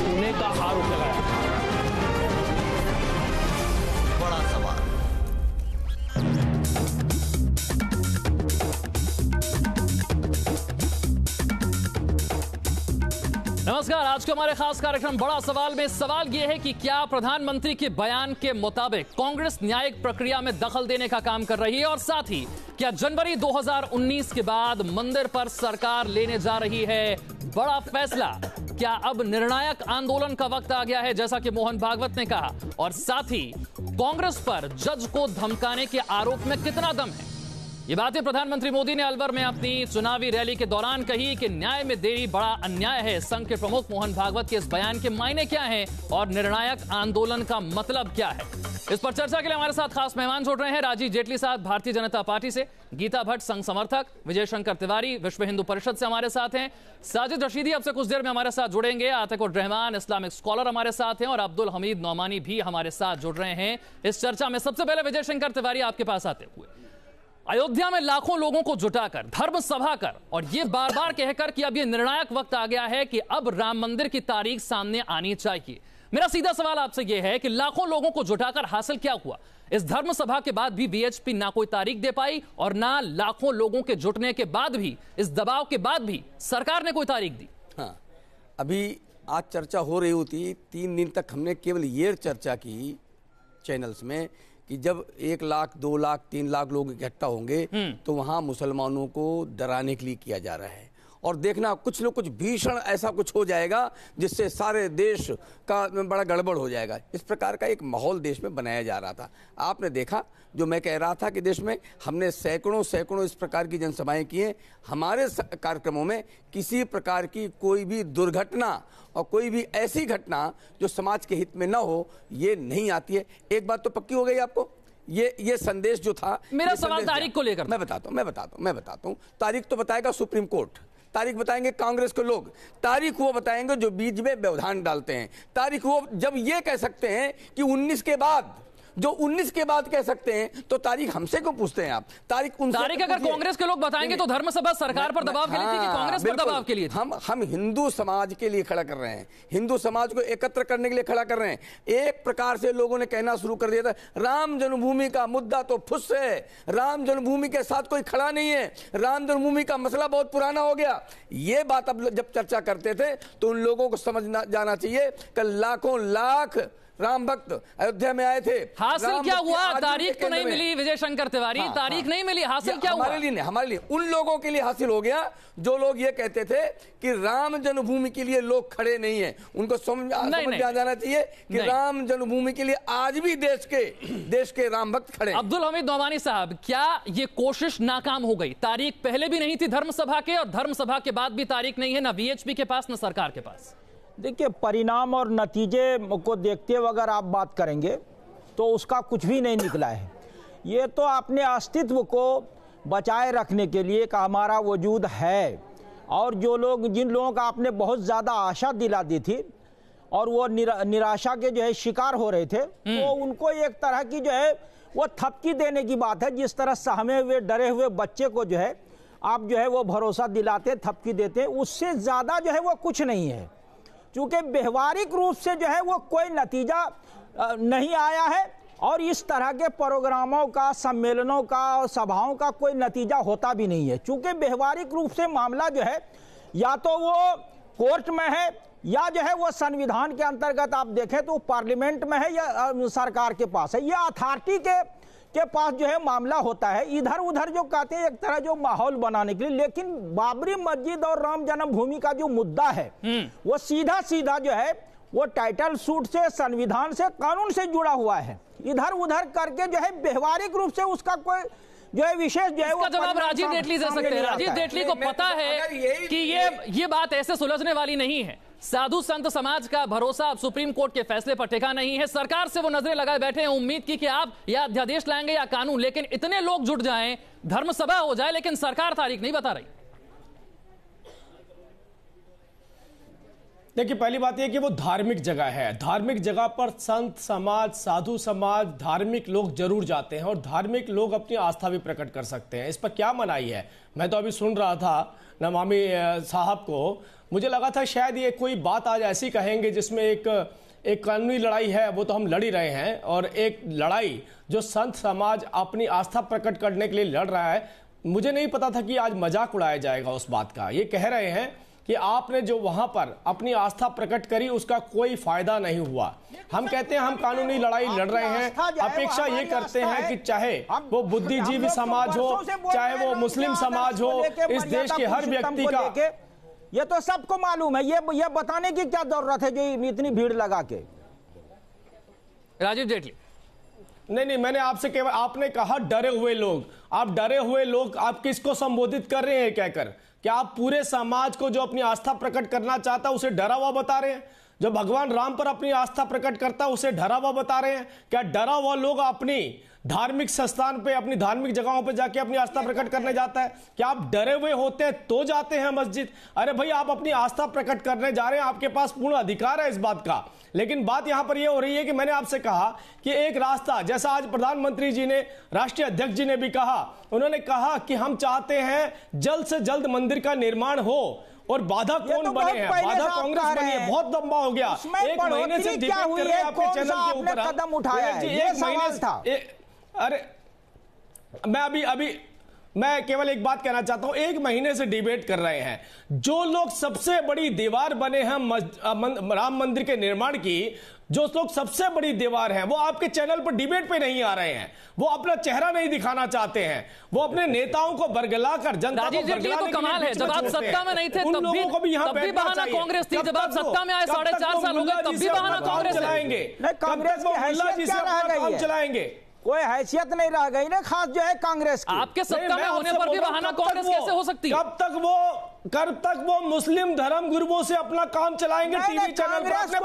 होने का आरोप लगाया। बड़ा सवाल। नमस्कार, आज के हमारे खास कार्यक्रम बड़ा सवाल में सवाल यह है कि क्या प्रधानमंत्री के बयान के मुताबिक कांग्रेस न्यायिक प्रक्रिया में दखल देने का काम कर रही है, और साथ ही क्या जनवरी 2019 के बाद मंदिर पर सरकार लेने जा रही है बड़ा फैसला? क्या अब निर्णायक आंदोलन का वक्त आ गया है, जैसा कि मोहन भागवत ने कहा? और साथ ही कांग्रेस पर जज को धमकाने के आरोप में कितना दम है? ये बातें प्रधानमंत्री मोदी ने अलवर में अपनी चुनावी रैली के दौरान कही कि न्याय में देरी बड़ा अन्याय है। संघ के प्रमुख मोहन भागवत के इस बयान के मायने क्या हैं और निर्णायक आंदोलन का मतलब क्या है? इस पर चर्चा के लिए हमारे साथ खास मेहमान जुड़ रहे हैं। राजीव जेटली साहब भारतीय जनता पार्टी से, गीता भट्ट संघ समर्थक, विजय शंकर तिवारी विश्व हिंदू परिषद से हमारे साथ हैं, साजिद रशीदी अब से कुछ देर में हमारे साथ जुड़ेंगे, आतिक उर रहमान इस्लामिक स्कॉलर हमारे साथ हैं, और अब्दुल हमीद नौमानी भी हमारे साथ जुड़ रहे हैं इस चर्चा में। सबसे पहले विजय शंकर तिवारी, आपके पास आते हुए, अयोध्या में लाखों लोगों को जुटाकर धर्म सभा कर और ये बार बार कहकर कि अब ये निर्णायक वक्त आ गया है कि अब राम मंदिर की तारीख सामने आनी चाहिए, मेरा सीधा सवाल आपसे यह है कि लाखों लोगों को जुटाकर हासिल क्या हुआ? इस धर्म सभा के बाद भी वीएचपी ना कोई तारीख दे पाई, और ना लाखों लोगों के जुटने के बाद भी, इस दबाव के बाद भी सरकार ने कोई तारीख दी। हाँ, अभी आज चर्चा हो रही होती, 3 दिन तक हमने केवल ये चर्चा की चैनल्स में कि जब 1 लाख 2 लाख 3 लाख लोग इकट्ठा होंगे तो वहां मुसलमानों को डराने के लिए किया जा रहा है, और देखना कुछ न कुछ भीषण ऐसा कुछ हो जाएगा जिससे सारे देश का बड़ा गड़बड़ हो जाएगा। इस प्रकार का एक माहौल देश में बनाया जा रहा था। आपने देखा, जो मैं कह रहा था कि देश में हमने सैकड़ों इस प्रकार की जनसभाएं की हैं। हमारे कार्यक्रमों में किसी प्रकार की कोई भी दुर्घटना और कोई भी ऐसी घटना जो समाज के हित में न हो, ये नहीं आती है। एक बात तो पक्की हो गई आपको, ये संदेश जो था, मेरा सवाल तारीख को लेकर, मैं बताता हूं। तारीख तो बताएगा सुप्रीम कोर्ट, तारीख बताएंगे कांग्रेस के लोग, तारीख वो बताएंगे जो बीच में व्यवधान डालते हैं, तारीख वो जब ये कह सकते हैं कि 19 के बाद, जो 19 के बाद कह सकते हैं, तो तारीख हमसे क्यों पूछते हैं आप? तारीख अगर कांग्रेस के लोग बताएंगे तो धर्म सभा सरकार पर दबाव के लिए थी कि कांग्रेस पर दबाव के लिए? हम हिंदू समाज के लिए खड़ा कर रहे हैं, हिंदू समाज को एकत्र करने के लिए खड़ा कर रहे हैं। एक प्रकार से लोगों ने कहना शुरू कर दिया था, राम जन्मभूमि का मुद्दा तो फुस है, राम जन्मभूमि के साथ कोई खड़ा नहीं है, राम जन्मभूमि का मसला बहुत पुराना हो गया। ये बात अब जब चर्चा करते थे तो उन लोगों को समझना जाना चाहिए कि लाखों लाख राम भक्त अयोध्या में आए थे। हासिल क्या हुआ? तारीख तो नहीं मिली विजय शंकर तिवारी, तारीख नहीं मिली, हासिल क्या हुआ? हमारे लिए उन लोगों के लिए हासिल हो गया जो लोग ये कहते थे कि राम जन्मभूमि के लिए लोग खड़े नहीं है। उनको समझ आ जाना चाहिए कि राम जन्मभूमि के लिए आज भी देश के राम भक्त खड़े। अब्दुल हमीद नौमानी साहब, क्या ये कोशिश नाकाम हो गई? तारीख पहले भी नहीं थी धर्म सभा के, और धर्म सभा के बाद भी तारीख नहीं है, ना वीएचपी के पास ना सरकार के पास। देखिए, परिणाम और नतीजे को देखते हुए अगर आप बात करेंगे तो उसका कुछ भी नहीं निकला है। ये तो अपने अस्तित्व को बचाए रखने के लिए का हमारा वजूद है, और जिन लोगों का आपने बहुत ज़्यादा आशा दिला दी थी और वो निराशा के जो है शिकार हो रहे थे, तो उनको एक तरह की जो है वो थपकी देने की बात है। जिस तरह सहमे हुए डरे हुए बच्चे को जो है आप जो है वो भरोसा दिलाते, थपकी देते, उससे ज़्यादा जो है वो कुछ नहीं है। क्योंकि व्यवहारिक रूप से जो है वो कोई नतीजा नहीं आया है, और इस तरह के प्रोग्रामों का, सम्मेलनों का और सभाओं का कोई नतीजा होता भी नहीं है। क्योंकि व्यवहारिक रूप से मामला जो है या तो वो कोर्ट में है, या जो है वो संविधान के अंतर्गत आप देखें तो पार्लियामेंट में है, या सरकार के पास है, या अथॉरिटी के पास जो है मामला होता है। इधर उधर जो कहते हैं एक तरह जो माहौल बनाने के लिए, लेकिन बाबरी मस्जिद और राम जन्मभूमि का जो मुद्दा है वो सीधा जो है वो टाइटल सूट से, संविधान से, कानून से जुड़ा हुआ है। इधर उधर करके जो है व्यवहारिक रूप से उसका कोई जो है विशेष जो है उसका जवाब राजीव जेटली दे सकते हैं। राजीव जेटली को पता है कि ये बात ऐसे सुलझने वाली नहीं है। साधु संत समाज का भरोसा अब सुप्रीम कोर्ट के फैसले पर टिका नहीं है। सरकार से वो नजरें लगाए बैठे हैं, उम्मीद की कि आप या अध्यादेश लाएंगे या कानून, लेकिन इतने लोग जुट जाएं, धर्म सभा हो जाए, लेकिन सरकार तारीख नहीं बता रही। देखिए, पहली बात यह कि वो धार्मिक जगह है, धार्मिक जगह पर संत समाज, साधु समाज, धार्मिक लोग जरूर जाते हैं, और धार्मिक लोग अपनी आस्था भी प्रकट कर सकते हैं। इस पर क्या मनाही है? मैं तो अभी सुन रहा था नमामि साहब को, मुझे लगा था शायद ये कोई बात आज ऐसी कहेंगे जिसमें एक कानूनी लड़ाई है, वो तो हम लड़ ही रहे हैं, और एक लड़ाई जो संत समाज अपनी आस्था प्रकट करने के लिए लड़ रहा है। मुझे नहीं पता था कि आज मजाक उड़ाया जाएगा उस बात का। ये कह रहे हैं कि आपने जो वहां पर अपनी आस्था प्रकट करी उसका कोई फायदा नहीं हुआ। हम कहते हैं हम कानूनी लड़ाई लड़ रहे हैं, अपेक्षा ये करते हैं कि चाहे वो बुद्धिजीवी समाज हो, चाहे वो मुस्लिम समाज हो, इस देश के हर व्यक्ति का, ये तो सबको मालूम है। ये बताने की क्या जरूरत है जो इतनी भीड़ लगा के। राजीव जेटली, नहीं, मैंने आपसे केवल, आपने कहा डरे हुए लोग। आप डरे हुए लोग आप किसको संबोधित कर रहे हैं कहकर? क्या आप पूरे समाज को जो अपनी आस्था प्रकट करना चाहता है उसे डरा हुआ बता रहे हैं? जो भगवान राम पर अपनी आस्था प्रकट करता है उसे डरा हुआ बता रहे हैं? क्या डरा हुआ लोग अपनी धार्मिक स्थान पे, अपनी धार्मिक जगहों पे जाके अपनी आस्था प्रकट करने जाता है? क्या आप डरे हुए होते हैं तो जाते हैं मस्जिद? अरे भाई, आप अपनी आस्था प्रकट करने जा रहे हैं, आपके पास पूर्ण अधिकार है इस बात का। लेकिन बात यहां पर यह हो रही है कि मैंने आपसे कहा कि एक रास्ता, जैसा आज प्रधानमंत्री जी ने, राष्ट्रीय अध्यक्ष जी ने भी कहा, उन्होंने कहा कि हम चाहते हैं जल्द से जल्द मंदिर का निर्माण हो, और बाधा कौन बने हैं? बाधा कांग्रेस बनी है। बहुत लंबा हो गया, एक महीने से डिबेट कर रहे हैं आपके चैनल के ऊपर। कदम उठाया है, ये सवाल था। अरे मैं केवल एक बात कहना चाहता हूं, एक महीने से डिबेट कर रहे हैं। जो लोग सबसे बड़ी दीवार बने हैं राम मंदिर के निर्माण की, जो लोग सबसे बड़ी दीवार हैं, वो आपके चैनल पर डिबेट पे नहीं आ रहे हैं। वो अपना चेहरा नहीं दिखाना चाहते हैं। वो अपने नेताओं को बरगलाकर, जनता को बरगलाने तो कमाल है, जब आप सत्ता में नहीं थे तब भी बहाना कांग्रेस थी, जब आप सत्ता में आए 4.5 साल हो गए तब भी बहाना कांग्रेस चलाएंगे। कांग्रेस चलाएंगे, कोई हैसियत नहीं रह गई ना खास जो है कांग्रेस की। आपके सत्ता में होने पर भी बहाना कांग्रेस कैसे हो सकती है? कब तक वो मुस्लिम धर्म गुरुओं से अपना काम चलाएंगे टीवी चैनल पर? अपने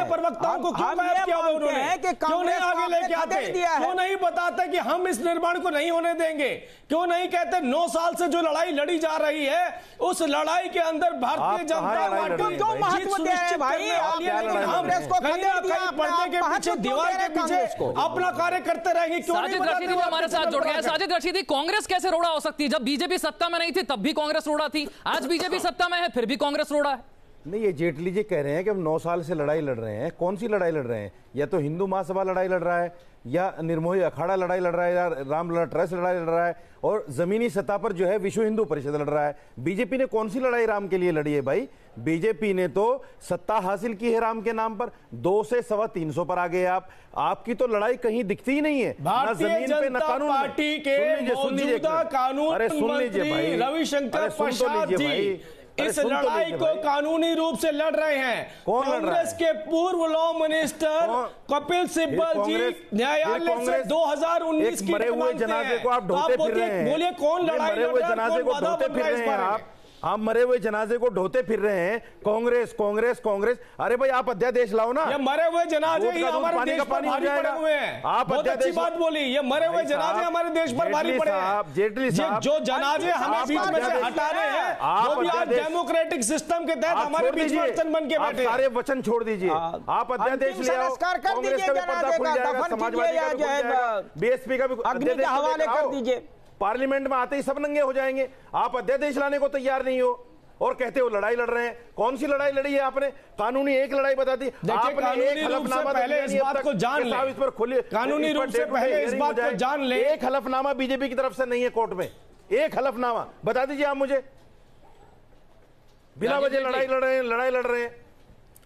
प्रवक्ताओं को क्यों गायब किया उन्होंने? क्यों नहीं आगे लेके आते? क्यों नहीं बताते कि हम इस निर्माण को नहीं होने देंगे? क्यों नहीं कहते 9 साल से जो लड़ाई लड़ी जा रही है उस लड़ाई के अंदर भारतीय जनता पार्टी क्यों महत्व दे रहे हैं भाई? कांग्रेस को पर्दे के पीछे, दीवार के पीछे अपना कार्य करते रहेंगे। साजिद रशीदी हमारे साथ जुड़ गए। साजिद रशीदी, कांग्रेस कैसे रोड़ा हो सकती है? जब बीजेपी सत्ता में नहीं थी तब भी कांग्रेस रोड़ा थी, आज बीजेपी सत्ता में है फिर भी कांग्रेस रोड़ा है। नहीं, ये जेटली जी कह रहे हैं कि हम 9 साल से लड़ाई लड़ रहे हैं। कौन सी लड़ाई लड़ रहे हैं? या तो हिंदू महासभा लड़ाई लड़ रहा है, या निर्मोही अखाड़ा लड़ाई लड़ रहा है, या रामलला ट्रस्ट लड़ाई लड़ रहा है, और जमीनी सतह पर जो है विश्व हिंदू परिषद लड़ रहा है। बीजेपी ने कौन सी लड़ाई राम के लिए लड़ी है भाई? बीजेपी ने तो सत्ता हासिल की है राम के नाम पर। 200 से 350 पर आ गए आप। आपकी तो लड़ाई कहीं दिखती ही नहीं है, ना जमीन पे ना कानून पार्टी के मौजूदा कानून मंत्री रविशंकर प्रसाद जी इस लड़ाई को कानूनी रूप से लड़ रहे हैं। कांग्रेस के पूर्व लॉ मिनिस्टर कपिल सिब्बल जी न्यायालय से 2019 की मरे हुए जनाजे को आप ढोते फिर रहे हैं। बोलिए कौन लड़ाई लड़ रहा है, जनाजे को ढोते फिर रहे हैं आप मरे हुए जनाजे को ढोते फिर रहे हैं। कांग्रेस कांग्रेस कांग्रेस। अरे भाई, आप अध्यादेश लाओ ना। ये मरे हुए जनाजे ही हमारे देश पर भारी पड़े हुए हैं। आप बहुत अच्छी बात बोली, ये मरे हुए जनाजे हमारे देश पर भारी पड़े हैं। जेटली साहब, जो जनाजे हमें बीच में से हटा रहे हैं, वो भी आज डेमोक्रेटिक सिस्टम के तहत हमारे बीच में वचन बन के बैठे। सारे वचन छोड़ दीजिए, आप अध्यादेश ले आओ। कांग्रेस का भी पर्दा खुल जाएगा, समाजवादी का भी खुल जाएगा, बीएसपी का भी अग्नि के हवाले कर दीजिए। पार्लियामेंट में आते ही सब नंगे हो जाएंगे। आप अध्यादेश लाने को तैयार नहीं हो और कहते हो लड़ाई लड़ रहे हैं। कौन सी लड़ाई लड़ी है आपने? कानूनी एक लड़ाई बता दी आपने। एक हलफनामा पहले इस बात को जान ले, इस पर खुले कानूनी रूप से पहले इस बात को जान ले। एक हलफनामा बीजेपी की तरफ से नहीं है कोर्ट में। एक हलफनामा बता दीजिए आप मुझे। बिना वजह लड़ाई लड़ रहे हैं, लड़ाई लड़ रहे हैं।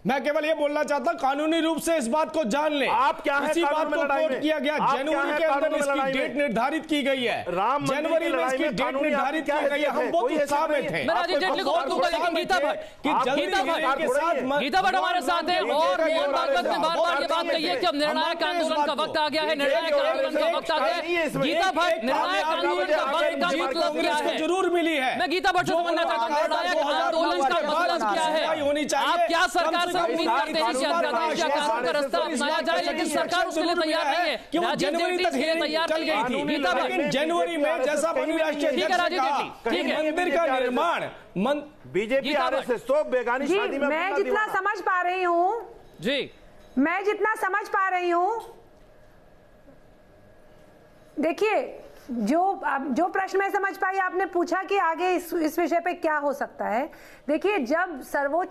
मैं केवल ये बोलना चाहता हूं, कानूनी रूप से इस बात को जान लें। आप क्या है? इसी बात को कोट किया गया, जनवरी के अंदर इसकी डेट निर्धारित की गई है। जनवरी में इसकी डेट निर्धारित की गई है। हम बहुत उत्साह में थे। गीता भट्ट हमारे साथ है और मोहन भागवत ने बार बार ये बात कही है कि अब निर्णायक आंदोलन का वक्त आ गया है। निर्णायक आंदोलन का वक्त आ गया है। गीता भट्ट, निर्णायक आंदोलन का वक्त का मतलब क्या है? जरूर मिली है। मैं गीता भट्ट से समझना चाहता हूँ, निर्णायक आंदोलन का मतलब क्या है? आप क्या सरकार उम्मीद करते हैं कि अध्यादेश या कानून का रास्ता अपनाया जाए, लेकिन सरकार उसके लिए तैयार नहीं है कि वो जनवरी तक तैयार चल गई थी। लेकिन जनवरी में जैसा राष्ट्रीय मंदिर का निर्माण बीजेपी आरएसएस तो बेगानी शादी में मैं जितना समझ पा रही हूँ जी, मैं जितना समझ पा रही हूँ, देखिए जो प्रश्न मैं समझ पाई, आपने पूछा कि आगे इस विषय पे क्या हो सकता है। देखिए, जब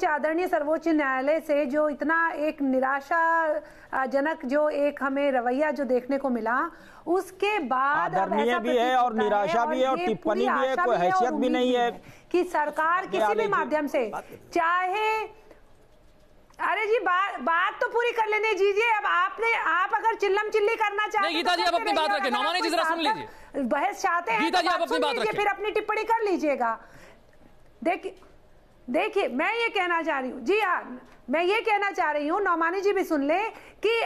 आदरणीय सर्वोच्च न्यायालय से जो इतना एक निराशाजनक जो एक हमें रवैया जो देखने को मिला, उसके बाद आदरणीय भी है और निराशा भी है और टिप्पणी भी है, कोई हैसियत भी नहीं है कि सरकार किसी भी माध्यम से, चाहे, अरे जी बात तो पूरी कर लेने दीजिए। अब आप अगर चिल्लम चिल्ली करना चाहते हैं, गीता जी आप अपनी बात रखें, नौमानी जी जरा सुन लीजिए, बहस चाहते हैं गीता जी आप अपनी बात रखें, फिर अपनी टिप्पणी कर लीजिएगा। देखिए मैं ये कहना चाह रही हूँ, जी हाँ, मैं ये कहना चाह रही हूँ, नौमानी जी भी सुन ले कि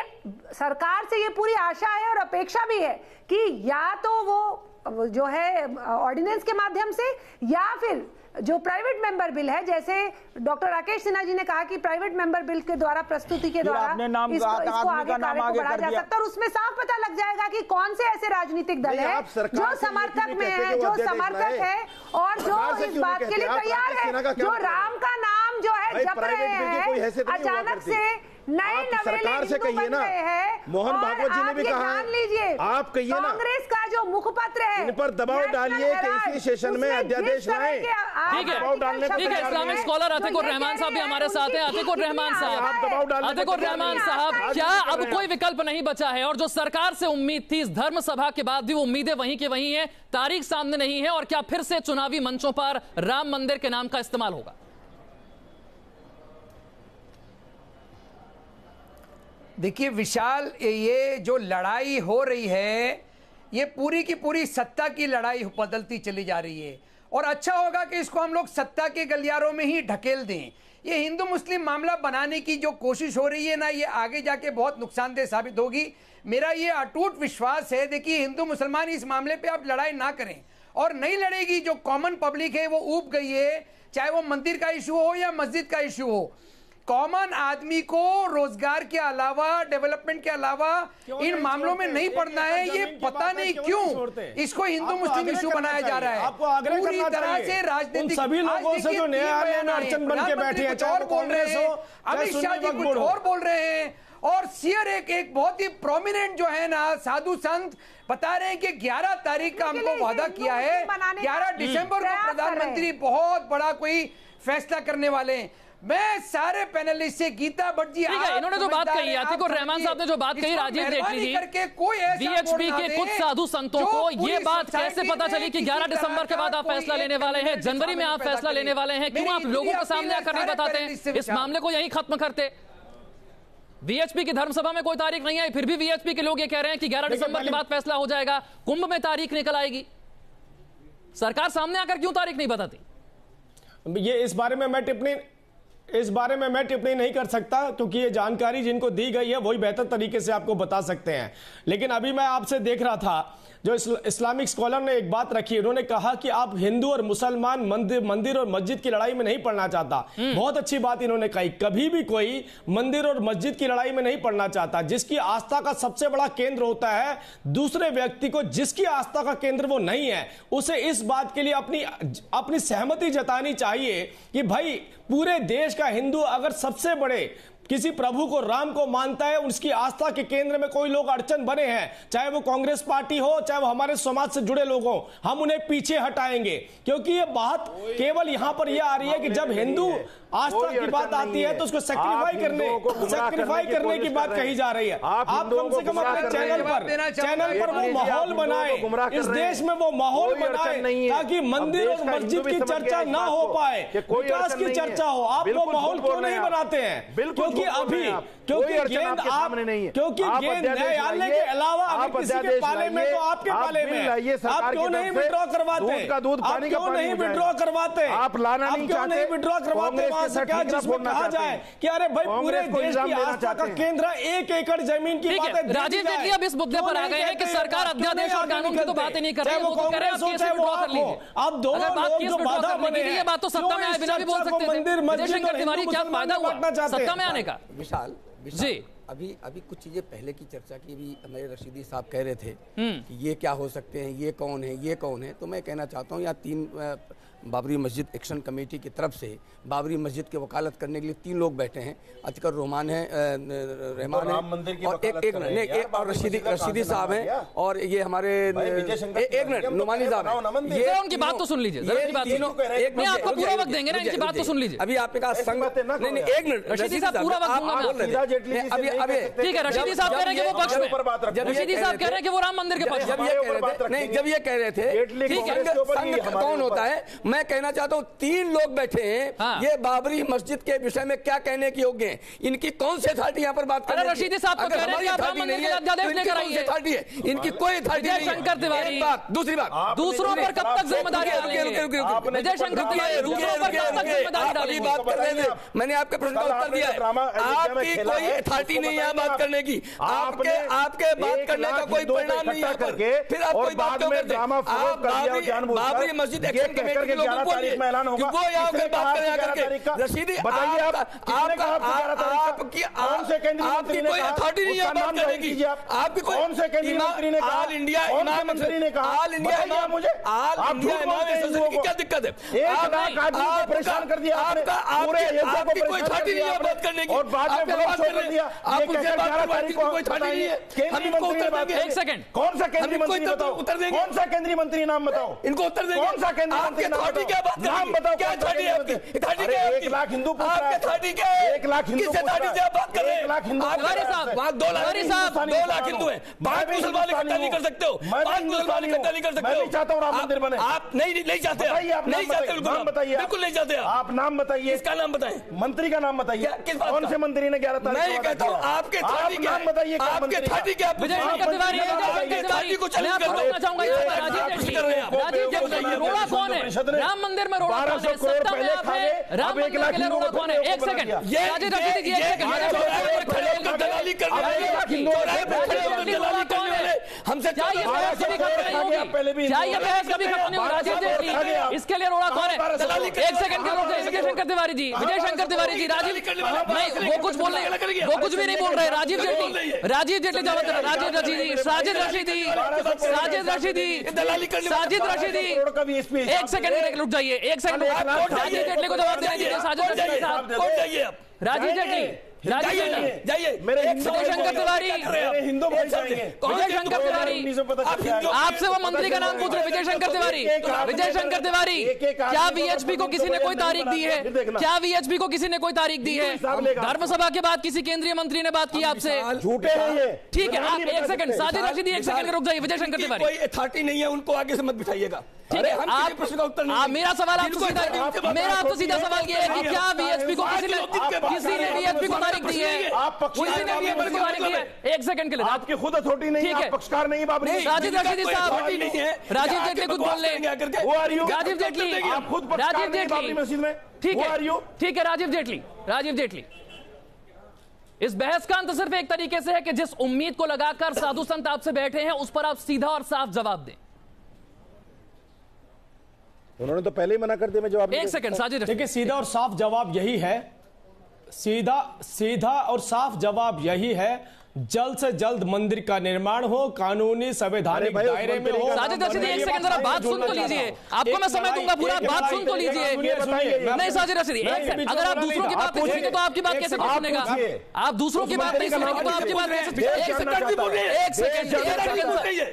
सरकार से ये पूरी आशा है और अपेक्षा भी है कि या तो वो जो है ऑर्डिनेंस के माध्यम से, या फिर जो प्राइवेट मेंबर बिल है, जैसे डॉक्टर राकेश सिन्हा जी ने कहा कि प्राइवेट मेंबर बिल के द्वारा, प्रस्तुति के द्वारा इसको आगे कार्य को बढ़ाया जा सकता है, और उसमें साफ पता लग जाएगा कि कौन से ऐसे राजनीतिक दल है जो समर्थक में है, जो समर्थक है और जो इस बात के लिए तैयार है, जो राम का नाम जो है जप रहे हैं, अचानक से नए सरकार से कहिए ना, मोहन भागवत जी ने भी कहा, जान लीजिए, आप कहिए ना, कांग्रेस का जो मुखपत्र है, इन पर दबाव डालिए कि इसी सेशन में अध्यादेश लाएं। ठीक है, इस्लामिक स्कॉलर अतिकुर रहमान साहब भी हमारे साथ हैं। अतिकुर रहमान साहब, क्या अब कोई विकल्प नहीं बचा है? और जो सरकार से उम्मीद थी इस धर्म सभा के बाद भी वो उम्मीदें वहीं की वहीं हैं, तारीख सामने नहीं है, और क्या फिर से चुनावी मंचों पर राम मंदिर के नाम का इस्तेमाल होगा? देखिए विशाल, ये जो लड़ाई हो रही है, ये पूरी की पूरी सत्ता की लड़ाई बदलती चली जा रही है, और अच्छा होगा कि इसको हम लोग सत्ता के गलियारों में ही ढकेल दें। ये हिंदू मुस्लिम मामला बनाने की जो कोशिश हो रही है ना, ये आगे जाके बहुत नुकसानदेह साबित होगी। मेरा ये अटूट विश्वास है, देखिए हिंदू मुसलमान इस मामले पे आप लड़ाई ना करें, और नहीं लड़ेगी। जो कॉमन पब्लिक है वो ऊब गई है, चाहे वो मंदिर का इशू हो या मस्जिद का इशू हो। कॉमन आदमी को रोजगार के अलावा, डेवलपमेंट के अलावा इन मामलों में नहीं पड़ना है। ये पता नहीं क्यों इसको हिंदू मुस्लिम इशू बनाया जा रहा है। पूरी तरह से राजनीतिक सभी लोगों से जो न्यायालय में अड़चन बन के बैठे हैं, और बोल रहे हैं, अमित शाह जी कुछ और बोल रहे हैं, और सीयर एक बहुत ही प्रोमिनेंट जो है ना साधु संत बता रहे हैं कि 11 तारीख का हमको वादा किया है, 11 दिसंबर को प्रधानमंत्री बहुत बड़ा कोई फैसला करने वाले हैं। मैं सारे पैनलिस्ट से, गीता भट्ट जी, इन्होंने जो बात कही, अतिकुर रहमान साहब ने जो बात कही, राजीव जेटली जी, वीएचपी के कुछ साधु संतों को ये बात कैसे पता चली कि 11 दिसंबर के बाद आप फैसला लेने वाले हैं, जनवरी में आप फैसला लेने वाले हैं? क्यों आप लोगों को सामने आकर नहीं बताते? इस मामले को यही खत्म करते। वीएचपी की धर्मसभा में कोई तारीख नहीं आई, फिर भी वीएचपी के लोग ये कह रहे हैं कि 11 दिसंबर के बाद फैसला हो जाएगा, कुंभ में तारीख निकल आएगी। सरकार सामने आकर क्यों तारीख नहीं बताती? ये इस बारे में मैं टिप्पणी नहीं कर सकता, क्योंकि ये जानकारी जिनको दी गई है वही बेहतर तरीके से आपको बता सकते हैं। लेकिन अभी मैं आपसे देख रहा था, जो इस्लामिक स्कॉलर ने एक बात रखी, उन्होंने कहा कि आप हिंदू और मुसलमान मंदिर और मस्जिद की लड़ाई में नहीं पड़ना चाहता। बहुत अच्छी बात इन्होंने कही। कभी भी कोई मंदिर और मस्जिद की लड़ाई में नहीं पड़ना चाहता। जिसकी आस्था का सबसे बड़ा केंद्र होता है, दूसरे व्यक्ति को जिसकी आस्था का केंद्र वो नहीं है, उसे इस बात के लिए अपनी सहमति जतानी चाहिए कि भाई पूरे देश का हिंदू अगर सबसे बड़े किसी प्रभु को, राम को मानता है, उसकी आस्था के केंद्र में कोई लोग अड़चन बने हैं, चाहे वो कांग्रेस पार्टी हो, चाहे वो हमारे समाज से जुड़े लोग हो, हम उन्हें पीछे हटाएंगे। क्योंकि ये बात केवल यहां पर यह आ रही है कि जब हिंदू आस्था की बात आती है तो उसको सेक्रीफाई करने की बात कही जा रही है। आप कम से कम अपने चैनल पर वो माहौल बनाए, इस देश में वो माहौल बनाए ताकि मंदिर और मस्जिद की चर्चा ना हो पाए, विकास की चर्चा हो। आप वो माहौल क्यों नहीं बनाते हैं? क्योंकि गेंद न्यायालय के अलावा अगर किसी के पाले में तो आपके पाले में। आप क्यों नहीं विड्रॉ करवाते? आप लाना नहीं चाहते वहां से क्या, जिसमें कहा जाए कि अरे भाई पूरे देश की आस्था का केंद्र 1 एकड़ जमीन की बात है। राजीव जेटली अब इस मुद्दे पर आ गए हैं कि सरकार अध्यादेश और कानून की तो बातें नहीं कर रही है, वो तो कह रहे हैं आप केस विड्रॉ कर लीजिए। आप दोनों लोग जो बाधा बने हैं, ये बात तो सत्ता में आए बिना भी बोल सकते थे। मंदिर मस्जिद और तिवारी क्या फायदा हुआ सत्ता में आने का? विशाल जी, अभी कुछ चीजें पहले की चर्चा की भी हमारे रशीदी साहब कह रहे थे कि ये क्या हो सकते हैं, ये कौन है, ये कौन है। तो मैं कहना चाहता हूँ यहाँ 3 बाबरी मस्जिद एक्शन कमेटी की तरफ से बाबरी मस्जिद की वकालत करने के लिए 3 लोग बैठे हैं। अतिकर रहमान है, रहमान राम मंदिर की और वकालत एक कर रहे हैं नहीं, एक और रशीदी साहब हैं और ये हमारे एक मिनट नुमानी साहब हैं। ये उनकी बात तो सुन लीजिए, जरा उनकी बात नहीं, आपको पूरा वक्त देंगे ना, इनकी बात तो सुन लीजिए। अभी आपने कहा संघ नहीं, एक मिनट रशीदी साहब पूरा वक्त दूंगा मैं। अभी ठीक है, रशीदी साहब कह रहे हैं कि वो पक्ष में, रशीदी साहब कह रहे हैं कि वो राम मंदिर के पक्ष में। जब ये कह रहे थे संघ कौन होता है, मैं कहना चाहता हूँ 3 लोग बैठे हैं, ये बाबरी मस्जिद के विषय में क्या कहने के योग्य हैं? इनकी कौन सी अथॉरिटी यहाँ पर बात कर रही है? रशीदी साहब तो कह रहे हैं कि आप राम मंदिर के अध्यादेश लेकर आइए। अथॉरिटी है, इनकी कोई अथॉरिटी नहीं है। शंकर तिवारी, दूसरी बात, दूसरों पर कब तक जिम्मेदारी डालेंगे? विजय शंकर तिवारी दूसरों पर कब तक जिम्मेदारी डालेंगे? बात कर रहे थे, मैंने आपके प्रश्न का उत्तर दिया है। आपकी कोई अथॉरिटी नहीं है बात करने की, आपके बात करने का कोई परिणाम नहीं है। फिर आप कोई बात क्यों करते हैं? बाबरी मस्जिद एक्शन कमेटी के लोगों को बोलिए कि वो यहाँ पे बात करें आकर। रशीदी बताइए, आपकी कोई अथॉरिटी नहीं है बात करने की। आपकी कौन से केंद्रीय मंत्री ने कहा? ऑल इंडिया मंत्री ने कहा? ऑल इंडिया इमाम, मुझे ऑल इंडिया इमाम एसोसिएशन की क्या दिक्कत है? 1 लाख आदमी को परेशान कर दिया आपने, पूरे अयोध्या को कोई अथॉरिटी नहीं है बात करने की, और बाद में ब्लॉक कर दिया। आप मुझे बात करवाने की कोई अथॉरिटी नहीं है। केंद्रीय मंत्री ने बात, एक सेकंड, कौन सा केंद्रीय मंत्री बताओ? उत्तर देंगे, कौन सा केंद्रीय मंत्री नाम बताओ? इनको उत्तर देंगे। कौन सा केंद्रीय मंत्री नाम बताओ? क्या बात नाम बताओ, क्या अथॉरिटी है आपकी? अथॉरिटी क्या है? 1 लाख हिंदू पूछ रहा आपकी है। अथॉरिटी क्या है? 1 लाख हिंदू किस अथॉरिटी से आप बात कर रहे हैं? 1 लाख हिंदू, तिवारी साहब, 2 लाख, तिवारी साहब, 2 लाख हिंदू हैं, 5 मुसलमान इकट्ठा नहीं कर सकते हो, 5 मुसलमान इकट्ठा नहीं कर सकते हो। मैं नहीं चाहता हूँ राम मंदिर बने। आप नहीं चाहते, नहीं चाहते, नाम बताइए, बिल्कुल नहीं चाहते। आप नाम बताइए, इसका नाम बताएं, मंत्री का नाम बताइए, किस बात कौन का? से मंत्री ने 11 तारीख मैं ये कहता हूँ आपके अथॉरिटी क्या नाम बताइए, क्या आपके मंत्री का? अथॉरिटी क्या? विजय शंकर तिवारी, को मैं आपको रोकना चाहूंगा यहाँ पर। राजीव जेटली, रोड़ा कौन है? राम मंदिर में रोड़ा कौन है? सत्ता में आप हैं, राम मंदिर के लिए रोड़ा कौन है? एक सेकंड, राजीव रशीदी जी, एक सेकंड, दलाली करने हमसे क्या ये बहस कभी खत्म नहीं होगी? क्या ये बहस कभी खत्म नहीं होगी? राजीव जेटली, इसके लिए रोड़ा कौन है? एक सेकंड के रुक जाइए। विजय शंकर तिवारी जी, विजय शंकर तिवारी जी, राजीव नहीं, वो कुछ बोल रहे हैं, वो कुछ भी नहीं बोल रहे। राजीव जेटली जवाब दे रहे, राजीव रशीदी, साजिद रशीदी, एक सेकंड रुक जाइए, एक सेकंड, राजीव जेटली को जवाब देना चाहिए। साजिद रशीदी साहब, राजीव जेटली, जाइए विजय शंकर तिवारी, हिंदू विजय शंकर तिवारी, आपसे वो मंत्री का नाम पूछ रहे। विजय शंकर तिवारी, विजय शंकर तिवारी, क्या वीएचपी को किसी ने कोई तारीख दी है? क्या वीएचपी को किसी ने कोई तारीख दी है? धर्म सभा के बाद किसी केंद्रीय मंत्री ने बात की आपसे? झूठे हैं ये। ठीक है, आप एक सेकंड, साजिद रशीदी एक सेकंड रुक जाइए। विजय शंकर तिवारी, कोई अथॉरिटी नहीं है, उनको आगे से मत बिठाइएगा। ठीक है, आप प्रश्न का उत्तर नहीं, मेरा सवाल आपसे सीधा सवाल ये है कि क्या वीएचपी को किसी ने वीएचपी को तारीख दी है? आप पक्षकार नहीं है। एक सेकंड के लिए, आपकी खुद अथॉरिटी नहीं है, आप पक्षकार नहीं बाबरी। राजीव रशीदी साहब, राजीव जेटली खुद बोल रहे हैं, राजीव जेटली, आप खुद राजीव जेटली, मस्जिद में, ठीक है राजीव जेटली, इस बहस का अंत सिर्फ एक तरीके से है कि जिस उम्मीद को लगाकर साधु संत आपसे बैठे हैं उस पर आप सीधा और साफ जवाब दें। उन्होंने तो पहले ही मना कर दिया, मैं जवाब। एक सेकंड साजिद, देखिए सीधा और साफ जवाब यही है, सीधा और साफ जवाब यही है, जल्द से जल्द मंदिर का निर्माण हो, कानूनी संवैधानिक दायरे में हो। साजिद रशीदी एक सेकंड जरा बात सुन तो लीजिए, आपको मैं समय दूंगा पूरा, बात सुन तो लीजिए। नहीं साजिद रशीदी, अगर आप दूसरों की बात नहीं सुनेंगे तो आपकी बात कैसे सुनेगा? आप दूसरों की बात नहीं सुनेंगे तो आपकी बात कैसे? एक सेकंड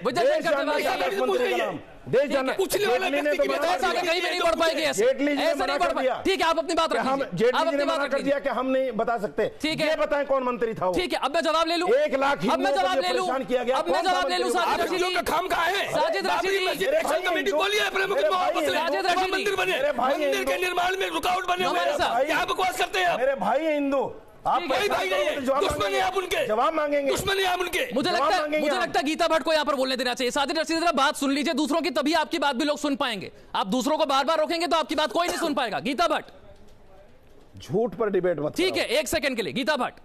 विजय शंकर तिवारी, देश जाना पूछने वाला व्यक्ति की बात आगे कहीं भी नहीं बढ़ पाएगी, ऐसे नहीं बढ़ पाएगी। ठीक है, आप अपनी बात रखिए, आप अपनी बात कर दिया कि हम नहीं बता सकते। ठीक है, ये बताएं कौन मंत्री था वो? ठीक है, अब मैं जवाब ले लूं। 1 लाख अब मैं जवाब ले लूं, अब मैं जवाब ले लूं। साजिद रशीदी का काम कहाँ है? साजिद रशीदी एक्शन कमेटी बोलिए, साजिद रशीदी मंदिर बने, मंदिर के निर्माण में रुकावट बने हुए हैं, क्या बकवास करते हैं? मेरे भाई है हिंदू, आप कोई भाई नहीं है, दुश्मन है आप उनके, जवाब मांगेंगे, दुश्मन है आप उनके। मुझे लगता है गीता भट्ट को यहाँ पर बोलने देना चाहिए। साजिद रशीदी जरा बात सुन लीजिए दूसरों की, तभी आपकी बात भी लोग सुन पाएंगे। आप दूसरों को बार बार रोकेंगे तो आपकी बात कोई नहीं सुन पाएगा। गीता भट्ट, झूठ पर डिबेट मत। ठीक है, एक सेकंड के लिए गीता भट्ट।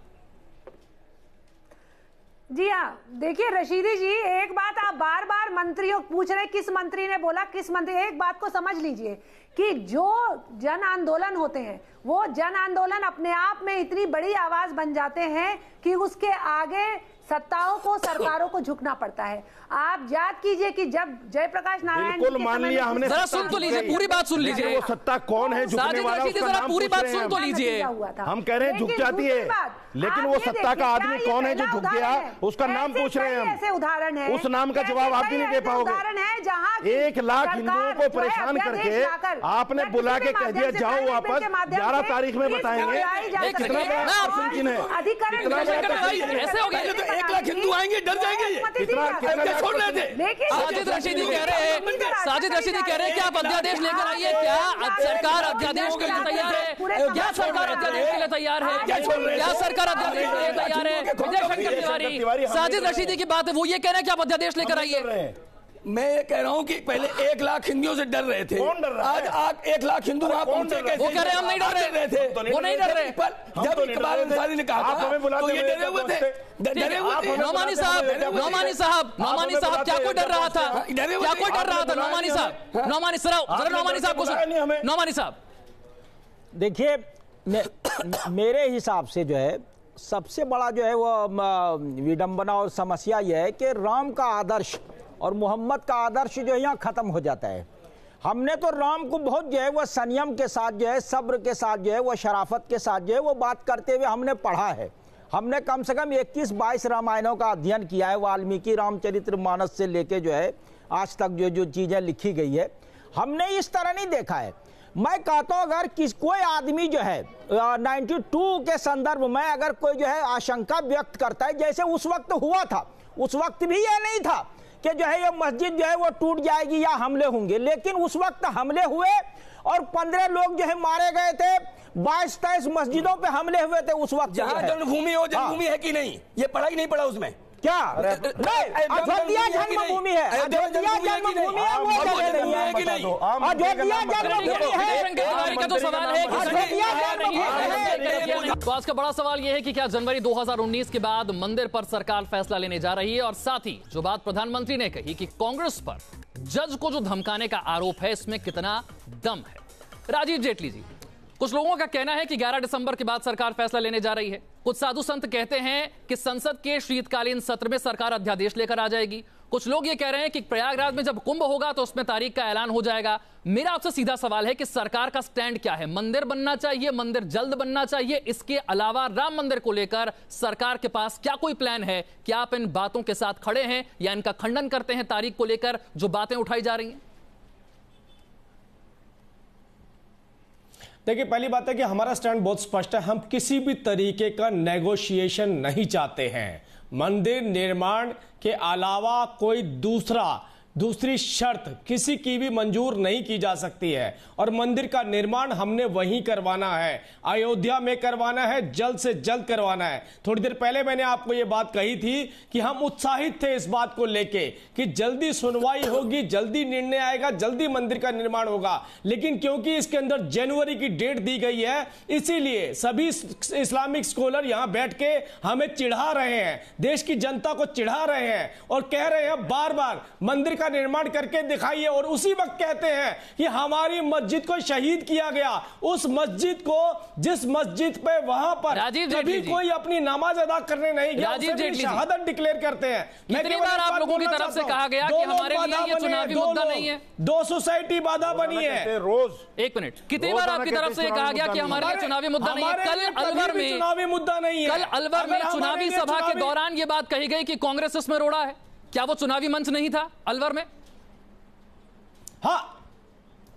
जी हाँ, देखिए रशीदी जी, एक बात आप बार बार मंत्रियों पूछ रहे, किस मंत्री ने बोला, किस मंत्री, एक बात को समझ लीजिए कि जो जन आंदोलन होते हैं वो जन आंदोलन अपने आप में इतनी बड़ी आवाज बन जाते हैं कि उसके आगे सत्ताओं को, सरकारों को झुकना पड़ता है। आप याद कीजिए कि जब जयप्रकाश नारायण जी बिल्कुल मान लिया हमने, जरा सुन तो लीजिए, पूरी बात सुन लीजिए। वो सत्ता कौन है झुकने वाला, उसका नाम पूरी बात पूछ सुन तो रहे हैं लीजिए। हम कह रहे हैं झुक जाती है, लेकिन वो सत्ता का आदमी कौन है जो झुक गया, उसका नाम पूछ रहे हैं हम। ऐसे उदाहरण है, उस नाम का जवाब आप भी नहीं दे पाओगे। उदाहरण है जहां 1 लाख हिंदुओं को परेशान करके आपने बुला के कह दिया जाओ वापस, 11 तारीख में बताएंगे। कितना बड़ा मुमकिन है, ऐसे हो गया तो 1 लाख हिंदू आएंगे, डर जाएंगे। छोड़ रहे थे। साजिद रशीदी कह रहे हैं कि आप अध्यादेश लेकर आइए। क्या सरकार अध्यादेश के लिए तैयार है? क्या सरकार अध्यादेश के लिए तैयार है? क्या सरकार अध्यादेश के लिए तैयार है? विजय शंकर तिवारी, साजिद रशीदी की बात है, वो ये कह रहे हैं कि आप अध्यादेश लेकर आइए। मैं ये कह रहा हूँ कि पहले 1 लाख हिंदुओं से डर रहे थे, कौन डर रहा है? आज 1 लाख हिंदू वहां पहुंचे कैसे? वो कह रहे हैं हम नहीं डर रहे थे, वो नहीं डर रहे। जब इकबाल अंसारी ने कहा था तो ये डरे हुए थे। नौमानी साहब क्या कोई डर रहा था? क्या कोई डर रहा था? नौमानी साहब को नौमानी साहब देखिए, मेरे हिसाब से जो है सबसे बड़ा जो है वो विडंबना और समस्या यह है कि राम का आदर्श और मोहम्मद का आदर्श जो है यहाँ खत्म हो जाता है। हमने तो राम को बहुत जो है वो संयम के साथ जो है, सब्र के साथ जो है वो, शराफत के साथ जो है वो बात करते हुए हमने पढ़ा है। हमने कम से कम 21-22 रामायणों का अध्ययन किया है, वाल्मीकि रामचरितमानस से लेके जो है आज तक जो चीजें लिखी गई है हमने इस तरह नहीं देखा है। मैं कहता हूं अगर कोई आदमी जो है 92 के संदर्भ में अगर कोई जो है आशंका व्यक्त करता है, जैसे उस वक्त हुआ था, उस वक्त भी यह नहीं था कि जो है ये मस्जिद जो है वो टूट जाएगी या हमले होंगे, लेकिन उस वक्त हमले हुए और 15 लोग जो है मारे गए थे, 22-23 मस्जिदों पे हमले हुए थे उस वक्त। जहां जन्मभूमि हो, जन्मभूमि है कि नहीं, ये पढ़ाई नहीं पढ़ा उसमें क्या? अयोध्या जन्मभूमि है, अयोध्या जन्मभूमि है, वो जगह नहीं है। अयोध्या जन्मभूमि है का तो सवाल है। तो आज का बड़ा सवाल यह है कि क्या जनवरी 2019 के बाद मंदिर पर सरकार फैसला लेने जा रही है? और साथ ही जो बात प्रधानमंत्री ने कही कि कांग्रेस पर जज को जो धमकाने का आरोप है, इसमें कितना दम है? राजीव जेटली जी, कुछ लोगों का कहना है कि 11 दिसंबर के बाद सरकार फैसला लेने जा रही है। कुछ साधु संत कहते हैं कि संसद के शीतकालीन सत्र में सरकार अध्यादेश लेकर आ जाएगी। कुछ लोग ये कह रहे हैं कि प्रयागराज में जब कुंभ होगा तो उसमें तारीख का ऐलान हो जाएगा। मेरा आपसे सीधा सवाल है कि सरकार का स्टैंड क्या है? मंदिर बनना चाहिए, मंदिर जल्द बनना चाहिए, इसके अलावा राम मंदिर को लेकर सरकार के पास क्या कोई प्लान है? क्या आप इन बातों के साथ खड़े हैं या इनका खंडन करते हैं तारीख को लेकर जो बातें उठाई जा रही हैं? देखिए, पहली बात है कि हमारा स्टैंड बहुत स्पष्ट है। हम किसी भी तरीके का नेगोशिएशन नहीं चाहते हैं। मंदिर निर्माण के अलावा कोई दूसरी शर्त किसी की भी मंजूर नहीं की जा सकती है, और मंदिर का निर्माण हमने वहीं करवाना है, अयोध्या में करवाना है, जल्द से जल्द करवाना है। थोड़ी देर पहले मैंने आपको यह बात कही थी कि हम उत्साहित थे इस बात को लेके कि जल्दी सुनवाई होगी, जल्दी निर्णय आएगा, जल्दी मंदिर का निर्माण होगा। लेकिन क्योंकि इसके अंदर जनवरी की डेट दी गई है, इसीलिए सभी इस्लामिक स्कॉलर यहां बैठ के हमें चिढ़ा रहे हैं, देश की जनता को चिढ़ा रहे हैं और कह रहे हैं बार बार मंदिर का निर्माण करके दिखाइए, और उसी वक्त कहते हैं कि हमारी मस्जिद को शहीद किया गया। उस मस्जिद को, जिस मस्जिद पे वहां पर कभी कोई अपनी नमाज अदा करने नहीं गया, उसे शहादत डिक्लेयर करते हैं। कितनी बार आप लोगों की तरफ से कहा गया कि हमारे लिए ये चुनावी मुद्दा नहीं है? 2 सोसाइटी बाधा बनी है रोज। एक मिनट, कितनी बार आपकी तरफ से कहा गया कि हमारे लिए चुनावी मुद्दा नहीं है? कल अलवर में चुनावी मुद्दा नहीं है। कल अलवर में चुनावी सभा के दौरान ये बात कही गई कि कांग्रेस इसमें रोड़ा है। क्या वो चुनावी मंच नहीं था अलवर में? हाँ,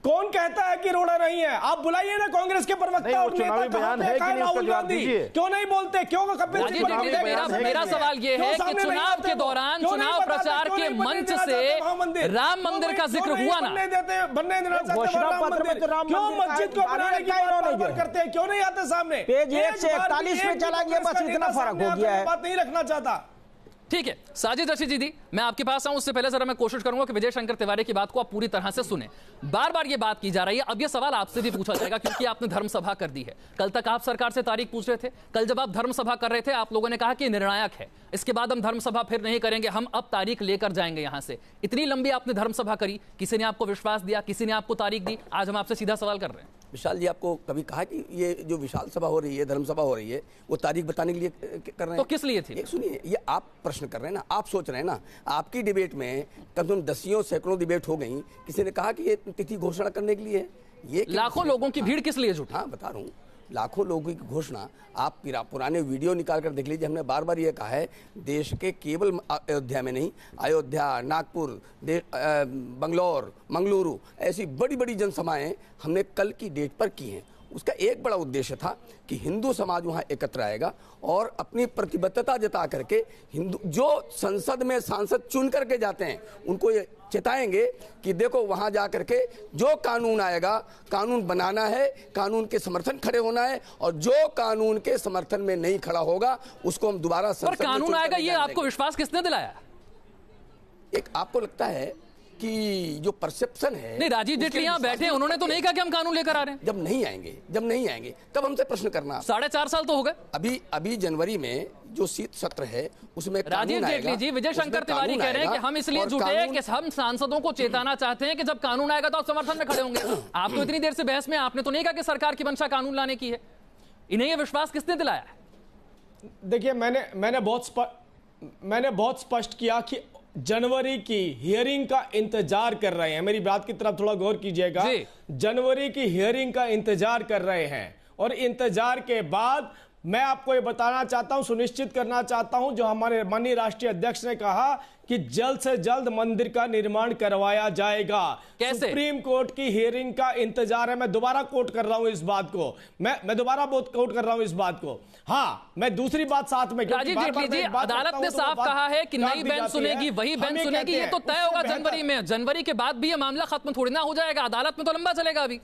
कौन कहता है कि रोड़ा नहीं है? आप बुलाइए ना कांग्रेस के प्रवक्ता और नेता, बयान है कि राहुल गांधी क्यों नहीं बोलते? क्यों मेरा सवाल ये है कि चुनाव के दौरान, चुनाव प्रचार के मंच से राम मंदिर का जिक्र हुआ ना, बनने देना चाहते, क्यों मस्जिद को बनाने की बात करते हैं? क्यों नहीं आते सामने? पेज 1 से 41 में चला गया, बस इतना फर्क हो गया है। बात नहीं रखना चाहता। ठीक है, साजिद रशीद जी, मैं आपके पास आऊं उससे पहले जरा मैं कोशिश करूंगा कि विजय शंकर तिवारी की बात को आप पूरी तरह से सुने। बार बार ये बात की जा रही है, अब ये सवाल आपसे भी पूछा जाएगा क्योंकि आपने धर्म सभा कर दी है। कल तक आप सरकार से तारीख पूछ रहे थे, कल जब आप धर्म सभा कर रहे थे आप लोगों ने कहा कि निर्णायक है, इसके बाद हम धर्म सभा फिर नहीं करेंगे, हम अब तारीख लेकर जाएंगे यहां से। इतनी लंबी आपने धर्म सभा करी, किसी ने आपको विश्वास दिया, किसी ने आपको तारीख दी, आज हम आपसे सीधा सवाल कर रहे हैं। विशाल जी, आपको कभी कहा कि ये जो विशाल सभा हो रही है, धर्म सभा हो रही है, वो तारीख बताने के लिए कर रहे हैं? तो किस लिए थी? सुनिए, ये आप प्रश्न कर रहे हैं ना, आप सोच रहे हैं ना, आपकी डिबेट में कम से कम दसियों सैकड़ों डिबेट हो गई, किसी ने कहा कि ये तिथि घोषणा करने के लिए? ये लाखों लोगों की भीड़ किस लिए जुटी? हाँ, बता रहा हूँ, लाखों लोगों की घोषणा आप पुराने वीडियो निकाल कर देख लीजिए। हमने बार बार ये कहा है, देश के केवल अयोध्या में नहीं, अयोध्या, नागपुर, बंगलौर, मंगलुरु, ऐसी बड़ी बड़ी जनसभाएं हमने कल की डेट पर की हैं। उसका एक बड़ा उद्देश्य था कि हिंदू समाज वहां एकत्र आएगा और अपनी प्रतिबद्धता जता करके हिंदू जो संसद में सांसद चुन करके जाते हैं उनको ये चेताएंगे कि देखो वहां जा करके जो कानून आएगा, कानून बनाना है, कानून के समर्थन खड़े होना है, और जो कानून के समर्थन में नहीं खड़ा होगा उसको हम दोबारा संसद में कानून आएगा। ये आपको विश्वास किसने दिलाया? एक आपको लगता है कि जो परसेप्शन है, नहीं, राजीव जेटली यहाँ बैठे हैं, उन्होंने तो नहीं कहा कि हम कानून लेकर आ रहे हैं। जब नहीं आएंगे तब हमसे प्रश्न करना। 4.5 साल तो हो गए। अभी जनवरी में जो शीत सत्र है उसमें राजीव जेटली जी, विजय शंकर तिवारी कह रहे हैं कि हम इसलिए जुटे हैं कि हम सांसदों को चेताना चाहते हैं कि जब कानून आएगा तो आप समर्थन में खड़े होंगे। आप तो इतनी देर से बहस में, आपने तो नहीं कहा कि सरकार की मंशा कानून लाने की है। इन्हें यह विश्वास किसने दिलाया? देखिए, मैंने बहुत स्पष्ट किया कि जनवरी की हियरिंग का इंतजार कर रहे हैं। मेरी बात की तरफ थोड़ा गौर कीजिएगा। जनवरी की हियरिंग का इंतजार कर रहे हैं और इंतजार के बाद मैं आपको ये बताना चाहता हूं, सुनिश्चित करना चाहता हूं, जो हमारे माननीय राष्ट्रीय अध्यक्ष ने कहा कि जल्द से जल्द मंदिर का निर्माण करवाया जाएगा। कैसे? सुप्रीम कोर्ट की हियरिंग का इंतजार है। मैं दोबारा कोट कर रहा हूं इस बात को, मैं दोबारा कोट कर रहा हूं इस बात को। हाँ, मैं दूसरी बात साथ में, राजीव जेटली जी, अदालत ने साफ कहा है कि नई बेंच सुनेगी, वही बेंच सुनेगी। ये तो तय होगा जनवरी में। जनवरी के बाद भी ये मामला खत्म थोड़ी ना हो जाएगा, अदालत में तो लंबा चलेगा। अभी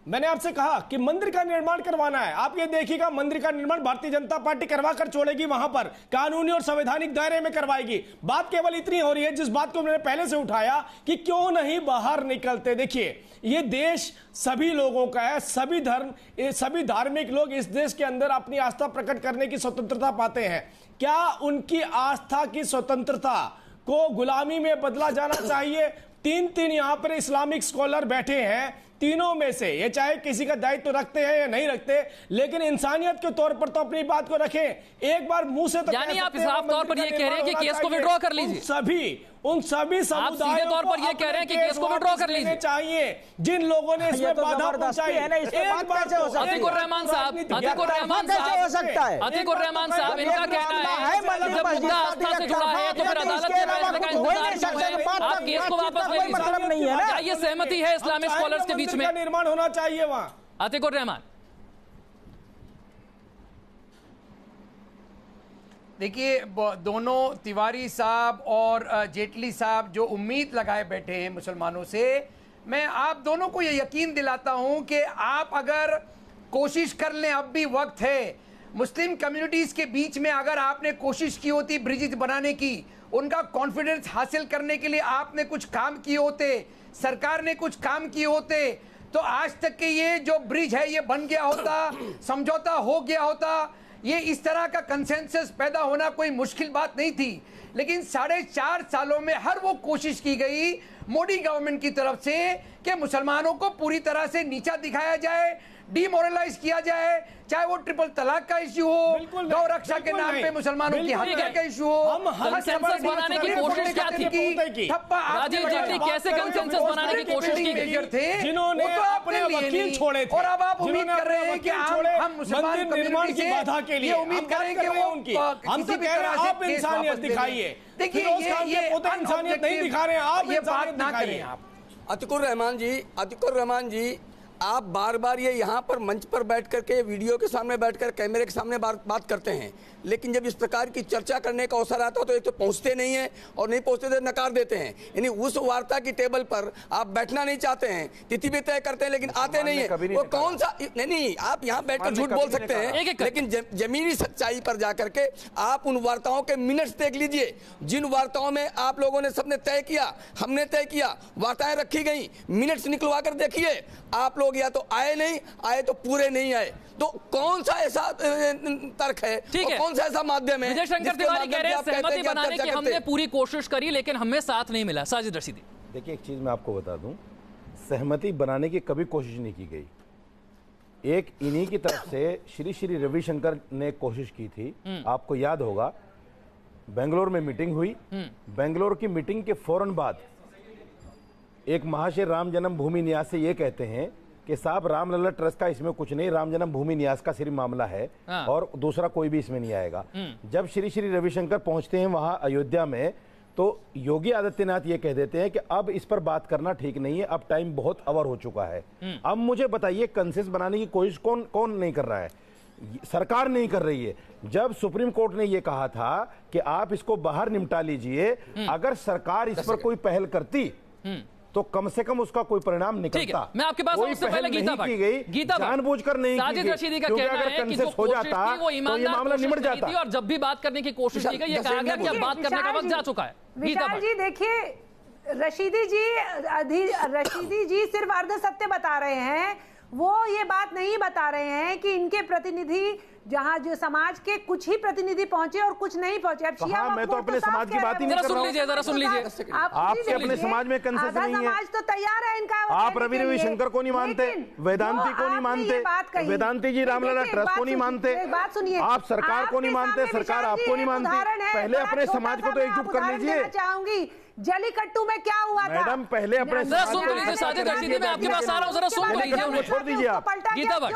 मैंने आपसे कहा कि मंदिर का निर्माण करवाना है। आप ये देखिएगा, मंदिर का निर्माण भारतीय जनता पार्टी करवा कर छोड़ेगी, वहां पर कानूनी और संवैधानिक दायरे में करवाएगी। बात केवल इतनी हो रही है, जिस बात को मैंने पहले से उठाया कि क्यों नहीं बाहर निकलते। देखिए, ये देश सभी लोगों का है, सभी धर्म, सभी धार्मिक लोग इस देश के अंदर अपनी आस्था प्रकट करने की स्वतंत्रता पाते हैं। क्या उनकी आस्था की स्वतंत्रता को गुलामी में बदला जाना चाहिए? तीन यहां पर इस्लामिक स्कॉलर बैठे हैं, तीनों में से ये चाहे किसी का दायित्व रखते हैं या नहीं रखते, लेकिन इंसानियत के तौर पर तो अपनी बात को रखें। एक बार मुंह से तो यानी आप साफ तौर पर ये कह रहे हैं कि केस को विड्रॉ कर लीजिए। उन सभी समुदायों तौर पर ये कह रहे हैं कि केस को विड्रॉ कर लीजिए चाहिए जिन लोगों ने इसमें बाधा पहुंचाई है ना। अतीकुर रहमान साहब, अतीकुर रहमान साहब, हो सकता है अतीकुर रहमान साहब, इनका कहना है कि जब मुद्दा आस्था से जुड़ा है तो फिर अदालत के फैसले का इंतजार क्यों है? आप केस को वापस ले लीजिए। मतलब नहीं है ना, क्या ये सहमति है इस्लामिक स्कॉलर्स के बीच में? निर्माण होना चाहिए वहां। अतीकुर रहमान, देखिए, दोनों तिवारी साहब और जेटली साहब जो उम्मीद लगाए बैठे हैं मुसलमानों से, मैं आप दोनों को ये यकीन दिलाता हूं कि आप अगर कोशिश कर लें, अब भी वक्त है। मुस्लिम कम्युनिटीज के बीच में अगर आपने कोशिश की होती ब्रिजेस बनाने की, उनका कॉन्फिडेंस हासिल करने के लिए आपने कुछ काम किए होते, सरकार ने कुछ काम किए होते, तो आज तक के ये जो ब्रिज है ये बन गया होता, समझौता हो गया होता। ये इस तरह का कंसेंसस पैदा होना कोई मुश्किल बात नहीं थी। लेकिन 4.5 सालों में हर वो कोशिश की गई मोदी गवर्नमेंट की तरफ से कि मुसलमानों को पूरी तरह से नीचा दिखाया जाए, डिमोरलाइज किया जाए, चाहे वो ट्रिपल तलाक का इश्यू हो, गौ रक्षा के नाम पे मुसलमानों की हत्या का इश्यू हो। कंसेंसस बनाने की कोशिश क्या थी? राजीव जेटली कैसे कंसेंसस बनाने की कोशिश की गई? जिन्होंने अपने वकील छोड़े थे, और अब आप उम्मीद कर रहे हैं कि हम मुसलमान निर्माण की बाधा के लिए उम्मीद करेंगे उनकी। हम तो कह रहे हैं आप इंसानियत दिखाइए। देखिए, ये इंसानियत नहीं दिखा रहे हैं आप, ये बात ना करें आप। अतीकुर रहमान जी, आप बार बार ये यहाँ पर मंच पर बैठ करके, वीडियो के सामने बैठकर, कैमरे के सामने बात करते हैं, लेकिन जब इस प्रकार की चर्चा करने का अवसर आता है तो ये तो पहुंचते नहीं है, और नहीं पहुंचते तो नकार देते हैं। यानी उस वार्ता की टेबल पर आप बैठना नहीं चाहते हैं, तिथि भी तय करते हैं, लेकिन आते नहीं है। वो कौन सा, नहीं, आप यहाँ बैठकर झूठ बोल सकते हैं, लेकिन जमीनी सच्चाई पर जाकर के आप उन वार्ताओं के मिनट्स देख लीजिए, जिन वार्ताओं में आप लोगों ने सबने तय किया, हमने तय किया, वार्ताएं रखी गई, मिनट्स निकलवा कर देखिए। आप लोग या तो आए नहीं आए तो पूरे नहीं आए, तो कौन सा ऐसा तर्क है, और कौन सा ऐसा माध्यम है? विजय शंकर तिवारी कह रहे हैं सहमति बनाने की हमने पूरी कोशिश करी लेकिन हमें साथ नहीं मिला। साजिद रशीदी, देखिए एक चीज मैं आपको बता दूं, सहमति बनाने की कभी कोशिश नहीं की गई। एक इन्हीं की तरफ से श्री रविशंकर ने कोशिश की थी, आपको याद होगा, बेंगलोर में मीटिंग हुई, बेंगलोर की मीटिंग के फौरन बाद एक महाशय राम जन्मभूमि न्यास से ये कहते हैं कि साहब रामलला ट्रस्ट का इसमें कुछ नहीं, राम जन्मभूमि न्यास का सिर्फ मामला है और दूसरा कोई भी इसमें नहीं आएगा। जब श्री रविशंकर पहुंचते हैं वहां अयोध्या में, तो योगी आदित्यनाथ ये कह देते हैं कि अब इस पर बात करना ठीक नहीं है, अब टाइम बहुत ओवर हो चुका है। अब मुझे बताइए, कंसेंसस बनाने की कोशिश कौन नहीं कर रहा है? सरकार नहीं कर रही है। जब सुप्रीम कोर्ट ने यह कहा था कि आप इसको बाहर निपटा लीजिए, अगर सरकार इस पर कोई पहल करती तो कम से कम उसका कोई परिणाम निकलता। मैं आपके पास उससे पहले गीता की गई, जानबूझकर नहीं साजिद रशीदी का कहना है कि जो हो जाता वो तो ये मामला निमट जाता, और जब भी बात करने की कोशिश की गई ये कहा गया कि अब बात करने का वक्त जा चुका है। विशाल जी देखिए, रशीदी जी सिर्फ अर्ध सत्य बता रहे हैं, वो ये बात नहीं बता रहे हैं कि इनके प्रतिनिधि जहां जो समाज के कुछ ही प्रतिनिधि पहुंचे और कुछ नहीं पहुंचे। अब मैं तो अपने समाज की बात ही नहीं कर रहा हूं। जरा सुन लीजिए, आपके अपने समाज में कंसेंसस नहीं है, समाज तो तैयार है इनका। आप रविशंकर को नहीं मानते, वेदांती को नहीं मानते, वेदांती जी रामलला ट्रस्ट को नहीं मानते, बात सुनिए, आप सरकार को नहीं मानते, सरकार आपको नहीं मानती। पहले अपने समाज को तो एकजुट कर लीजिए। चाहूंगी जलीकट्टू में क्या हुआ था मैडम, पहले अपने सुन लीजिए साजिद रशीदी, मैं आपके पास आ रहा हूं, जरा सुन लीजिए, छोड़ दीजिए आप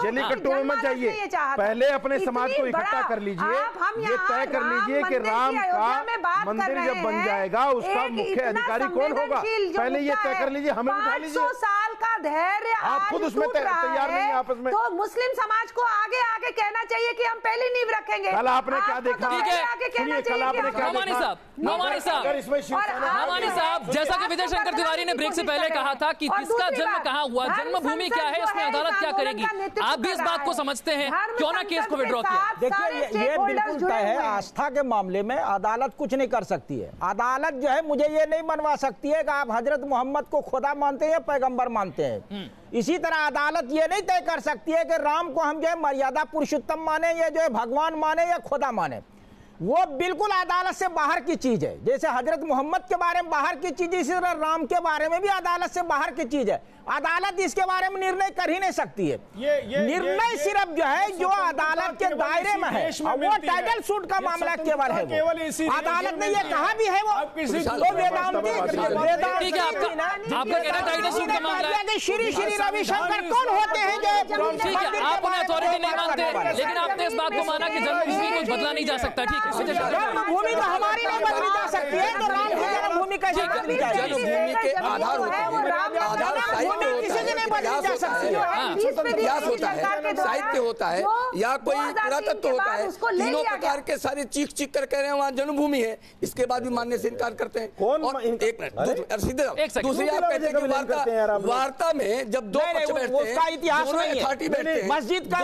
जलीकट्टू में मत जाइए, पहले अपने समाज को इकट्ठा कर लीजिए। ये तय कर लीजिए कि राम का मंदिर जब बन जाएगा उसका मुख्य अधिकारी कौन होगा, पहले ये तय कर लीजिए, हमें बिठा लीजिए। 500 साल का धैर्य आप खुद उसमें तैयार नहीं है आपस में, तो मुस्लिम समाज को आगे आगे कहना चाहिए कि हम पहली नींव रखेंगे। कल आपने क्या देखा, सुनिए, कल आपने क्या देखा, नौमानी साहब, जैसा कि विजय शंकर तिवारी ने ब्रेक से पहले कहा था कि किसका जन्म कहाँ हुआ, जन्मभूमि क्या है, इसमें अदालत क्या करेगी, आप भी इस बात को समझते हैं, क्यों ना केस को विड्रॉ किया? देखिए ये बिल्कुल तय है, आस्था के मामले में अदालत कुछ नहीं कर सकती है। अदालत जो है मुझे ये नहीं बनवा सकती है कि आप हजरत मोहम्मद को खुदा मानते हैं या पैगंबर मानते हैं। इसी तरह अदालत ये नहीं तय कर सकती है कि राम को हम जो है मर्यादा पुरुषोत्तम माने या जो है भगवान माने या खुदा माने। वो बिल्कुल अदालत से बाहर की चीज है। जैसे हजरत मोहम्मद के बारे में बाहर की चीज, इसी तरह राम के बारे में भी अदालत से बाहर की चीज है। अदालत इसके बारे में निर्णय कर ही नहीं सकती है। निर्णय सिर्फ जो है जो अदालत के दायरे में है, वो टाइटल सूट का मामला केवल है। अदालत ने ये कहा भी है, वो श्री रविशंकर कौन होते हैं जो ठीक है, आप उन्हें अथॉरिटी नहीं मानते, लेकिन आपने इस बात को माना कि जन्मभूमि कुछ बदला नहीं जा सकता। ठीक है, जन्मभूमि तो हमारी नहीं बदली जा सकती है, तो राम की जन्मभूमि कैसे बदली जाएगी? जन्मभूमि के आधार होते हैं, आधार इतिहास होता है, साहित्य होता है, या कोई पुरातत्व होता है। तीनों प्रकार के सारे चीख कर कह रहे हैं वहाँ जन्मभूमि है, इसके बाद भी मानने से इनकार करते हैं। एक मिनट, दूसरी आप कहते हैं वार्ता में जब दो पक्ष बैठते हैं, दोनों अथॉरिटी बैठते हैं, मस्जिद का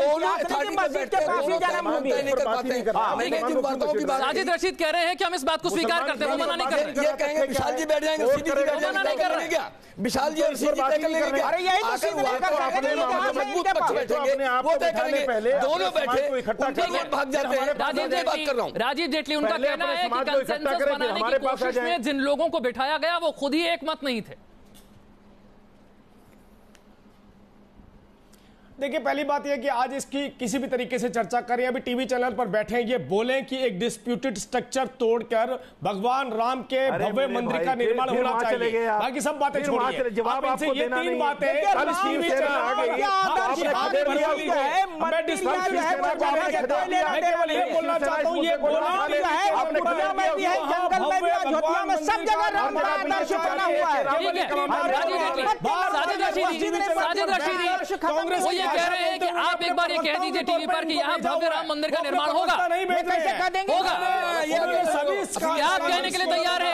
साजिद रशीद कह रहे हैं कि हम इस बात को स्वीकार करते हैं, वो मना नहीं कर रहे। ये कहेंगे विशाल जी बैठ जाएंगे, सीधी जी बैठ जाएंगे, कर रहे क्या विशाल जी और सीधी तय कर लेंगे। अरे यही तो मजबूत पक्ष बैठेंगे, वो तय करेंगे, दोनों बैठे उनके वोट भाग जाते हैं। राजीव जेटली उनका कहना है कि कंसेंसस बनाने की कोशिश में जिन लोगों को बिठाया गया वो खुद ही एक मत नहीं थे। देखिए, पहली बात यह कि आज इसकी किसी भी तरीके से चर्चा करें, अभी टीवी चैनल पर बैठे ये बोलें कि एक डिस्प्यूटेड स्ट्रक्चर तोड़कर भगवान राम के भव्य मंदिर का निर्माण होना चाहिए, बाकी सब बातें छोड़िए। जवाब आपको ये तीन बातें ये बोलना चाहता हूँ, ये सब जगह राम का आदर्श बना हुआ है। वो ये कह रहे हैं कि आप एक बार ये कह दीजिए टीवी पर कि यहाँ भव्य राम मंदिर का निर्माण होगा, होगा। क्या आप कहने के लिए तैयार हैं?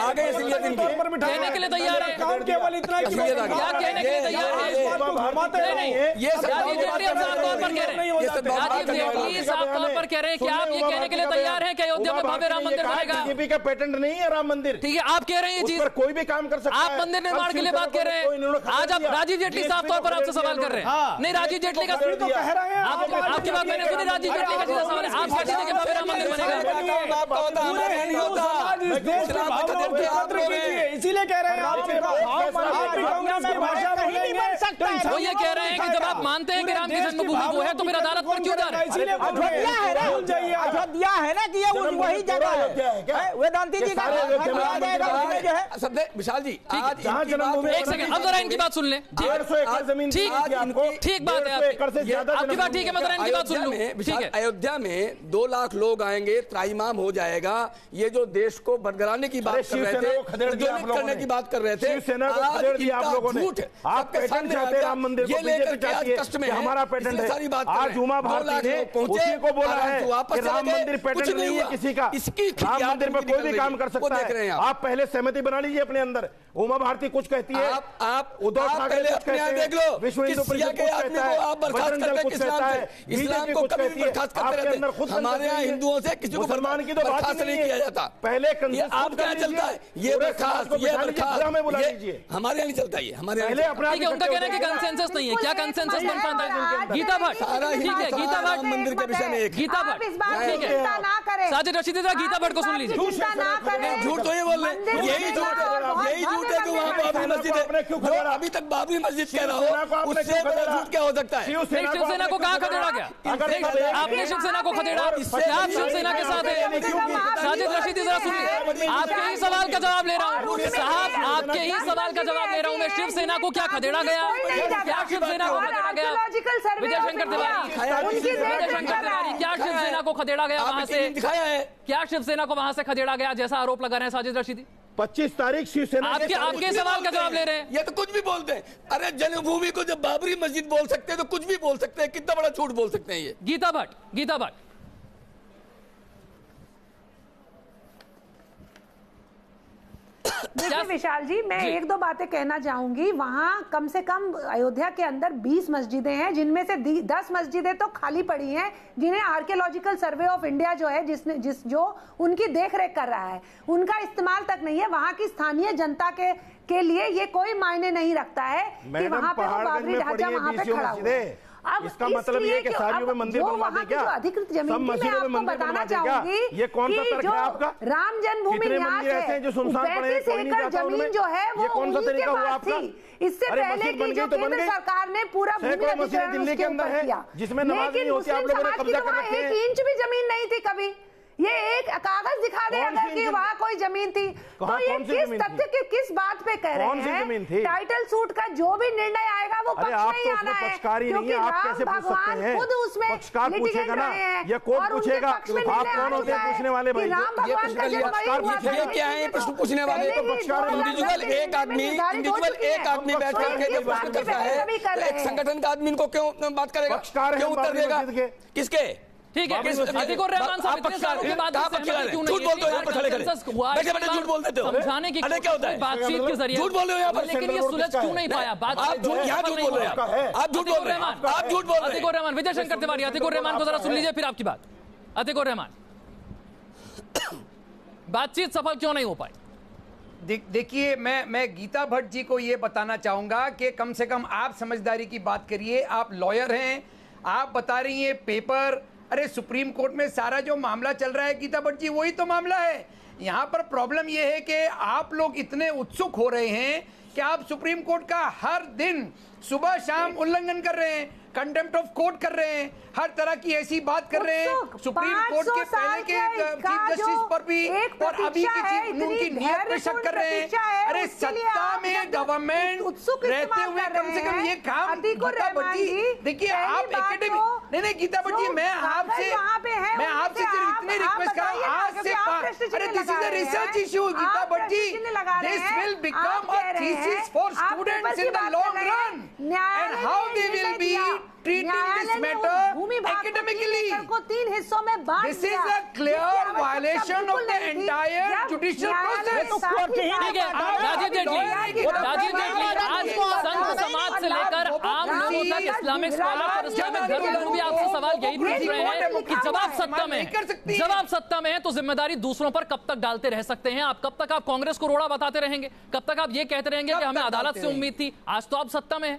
कहने के लिए तैयार हैं? केवल इतना क्या कहने के लिए तैयार हैं? ये राजीव जेटली साफ तौर पर कह रहे हैं, राजीव जेटली साफ तौर पर कह रहे हैं कि आप ये कहने के लिए तैयार हैं कि अयोध्या में भव्य राम मंदिर बनेगा? बीजेपी का पेटेंट नहीं है राम मंदिर। ठीक है, आप कह रहे हैं ये चीज, कोई भी काम कर सकता है। आप मंदिर निर्माण के लिए बात कर रहे हैं। आज आप राजीव जेटली साफ तौर पर आपसे सवाल कर रहे हैं। नहीं, राजीव जेटली का तो कह रहे हैं आपकी बात मैंने सुनी, राजीव जेटली का सीधा सवाल है। आप कहते हैं कि भव्य राम मंदिर बनेगा, इसीलिए कह रहे हैं वो ये कह रहे हैं कि जब आप मानते हैं कि राम की जन्मभूमि वो है तो फिर अदालत पर क्यों जा रहे हैं? अयोध्या है ना कि ये वही जगह है। वेदांती जी का जो है विशाल जी, एक सेकंड, अब जरा इनकी बात सुन लें। ठीक बात है आपकी बात, ठीक है, मैं जरा इनकी बात सुन लूं। ठीक है, अयोध्या में 2 लाख लोग आएंगे, त्राईमाम हो जाएगा। ये जो देश को बरगराने की बात कर रहे थे, करने की बात कर रहे थे, झूठ आपके सामने आ गया। ये लेकर के आज कष्ट में हमारा पेटेंट है। सारी बात आज उमा भारती ने उसी को बोला है कि राम मंदिर पेटेंट नहीं है किसी का, इसकी राम मंदिर पर कोई भी काम कर सकता है। आप पहले सहमति बना लीजिए अपने अंदर। उमा भारती कुछ कहती है, आप उद्धव ठाकरे पहले अपने यहाँ देख लो, विश्व हिंदू परिषद कुछ कहता है, आप बर्खास्त करते हैं इस्लाम से, इस्लाम को कभी बर्खास्त करते रहते हैं। हमारे यहाँ हिंदुओं से किसी को मुसलमान की तो बात नहीं किया जाता। पहले आप क्या चलता है, ये बर्खास्त, ये बर्खास्त हमारे यहाँ नहीं चलता। ये हमारे यहाँ ठीक है, उनका कहना है कि कंसेंसस नहीं है। क्या कंसेंसस बन पाता है? गीता भट्ट, ठीक है, गीता भट्ट मंदिर के विषय में, गीता भट्ट, ठीक है, साजिद रशीदी गीता भट्ट को सुन लीजिए। झूठ तो ये बोल रहे हैं, यही झूठ है कि वहाँ बाबरी मस्जिद है, जो अभी तक बाबरी मस्जिद कह रहा हो, उससे बड़ा झूठ क्या हो सकता है? शिवसेना को कहाँ खदेड़ा गया? आपने शिवसेना को खदेड़ा, क्या आप शिवसेना के साथ है? साजिद रशीदी जरा सुनिए, आपके ही सवाल का जवाब ले रहा हूँ साहब, आपके ही सवाल का जवाब ले रहा हूँ मैं। शिवसेना को क्या खदेड़ा गया? क्या शिवसेना को खदेड़ा गया? विजय शंकर तिवारी, क्या शिवसेना को खदेड़ा गया वहां से? दिखाया है क्या शिवसेना को वहां से खदेड़ा गया जैसा आरोप लगा रहे हैं साजिद रशीदी? 25 तारीख शिवसेना आपके सवाल का जवाब ले रहे हैं। ये तो कुछ भी बोलते हैं। अरे जन्मभूमि को जब बाबरी मस्जिद बोल सकते हैं तो कुछ भी बोल सकते हैं। कितना बड़ा झूठ बोल सकते हैं ये। गीता भट्ट देखिए विशाल जी, मैं एक दो बातें कहना चाहूंगी। वहां कम से कम अयोध्या के अंदर 20 मस्जिदें हैं, जिनमें से 10 मस्जिदें तो खाली पड़ी हैं, जिन्हें आर्कियोलॉजिकल सर्वे ऑफ इंडिया जो है जो उनकी देखरेख कर रहा है, उनका इस्तेमाल तक नहीं है। वहां की स्थानीय जनता के लिए ये कोई मायने नहीं रखता है कि वहां पे बाबरी ढांचा वहां पे खड़ा हुआ। अब इसका मतलब ये कि सारियों में मंदिर बनवा दे क्या? अधिकृत जमीन की मैं आपको बताना चाहूंगी, ये कौन सा तर्क है आपका? राम जन्मभूमि न्यास है, 35 एकड़ जमीन जो है वो उन्हीं के पास थी। इससे पहले की जो केंद्र सरकार ने पूरा भूमि अधिग्रहण दिल्ली के अंदर है, जिसमें नमाज नहीं होती, आप लोगों ने कब्जा कर रखे हैं। 1 इंच भी जमीन नहीं थी कभी। ये एक कागज दिखा दे अगर कि वहाँ कोई जमीन थी, तो ये किस तथ्य के किस बात पे कह रहे हैं? टाइटल सूट का जो भी निर्णय आएगा वो पक्ष नहीं आना है, क्योंकि राम भगवान खुद उसमें लिटिगेंट रहे हैं और उनके पक्ष में निर्णय पूछने वाले भाई, राम भगवान का ये क्या है प्रश्न पूछने वाले? इंडिविजुअल एक आदमी बैठ करके प्रश्न करता है, एक संगठन का आदमी इनको क्यों बात करेगा, क्यों उत्तर देगा? किसके? ठीक है, अतिकुर रहमान साहब इतने सालों के बाद झूठ बोलते हो यहाँ पर खड़े खड़े, बैठे बैठे झूठ बोल देते हो, समझाने की क्या होता है? बातचीत के जरिए झूठ बोल रहे हो यहाँ पर, लेकिन ये सुलझ क्यों नहीं पाया? आप झूठ यहाँ झूठ बोल रहे हैं, आप झूठ बोल रहे हैं, आप झूठ बोल रहे हैं। अतिकुर रहमान, विजय शंकर तिवारी, अतिकुर रहमान को जरा सुन लीजिए फिर आपकी बात। अतिकुर रहमान, बातचीत सफल क्यों नहीं हो पाई? देखिए, मैं गीता भट्ट जी को ये बताना चाहूंगा कि कम से कम आप समझदारी की बात करिए। आप लॉयर हैं, आप बता रही हैं पेपर। अरे सुप्रीम कोर्ट में सारा जो मामला चल रहा है गीता भट्ट जी, वही तो मामला है। यहाँ पर प्रॉब्लम यह है कि आप लोग इतने उत्सुक हो रहे हैं कि आप सुप्रीम कोर्ट का हर दिन सुबह शाम उल्लंघन कर रहे हैं। कंटेम्प्ट ऑफ कोर्ट कर रहे हैं, हर तरह की ऐसी बात कर रहे हैं। सुप्रीम कोर्ट के पहले के चीफ जस्टिस पर भी और अभी के चीफ उनकी नीयत पे शक कर रहे हैं। अरे सत्ता में गवर्नमेंट रहते हुए कम से कम ये काम, गीता भट्टी देखिए आप एकेडमी नहीं गीता भट्टी, मैं आपसे सिर्फ इतनी रिक्वेस्ट कर रहा हूँ, आज से अरे this is a research issue Geeta Bhatti, this will become a thesis for students in the long run and how they will be treating this matter academically. को 3 हिस्सों में बांट This is a clear violation of the entire judicial process. ठीक है राजीव जेटली आज संत समाज से लेकर आम लोगों तक इस्लामिक स्कॉलर और इस्लामिक धर्मगुरु भी आपसे सवाल यही पूछ रहे हैं कि जब आप सत्ता में है तो जिम्मेदारी दूसरों पर कब तक डालते रह सकते हैं आप? कब तक आप कांग्रेस को रोड़ा बताते रहेंगे? कब तक आप ये कहते रहेंगे कि हमें अदालत से उम्मीद थी? आज तो आप सत्ता में है।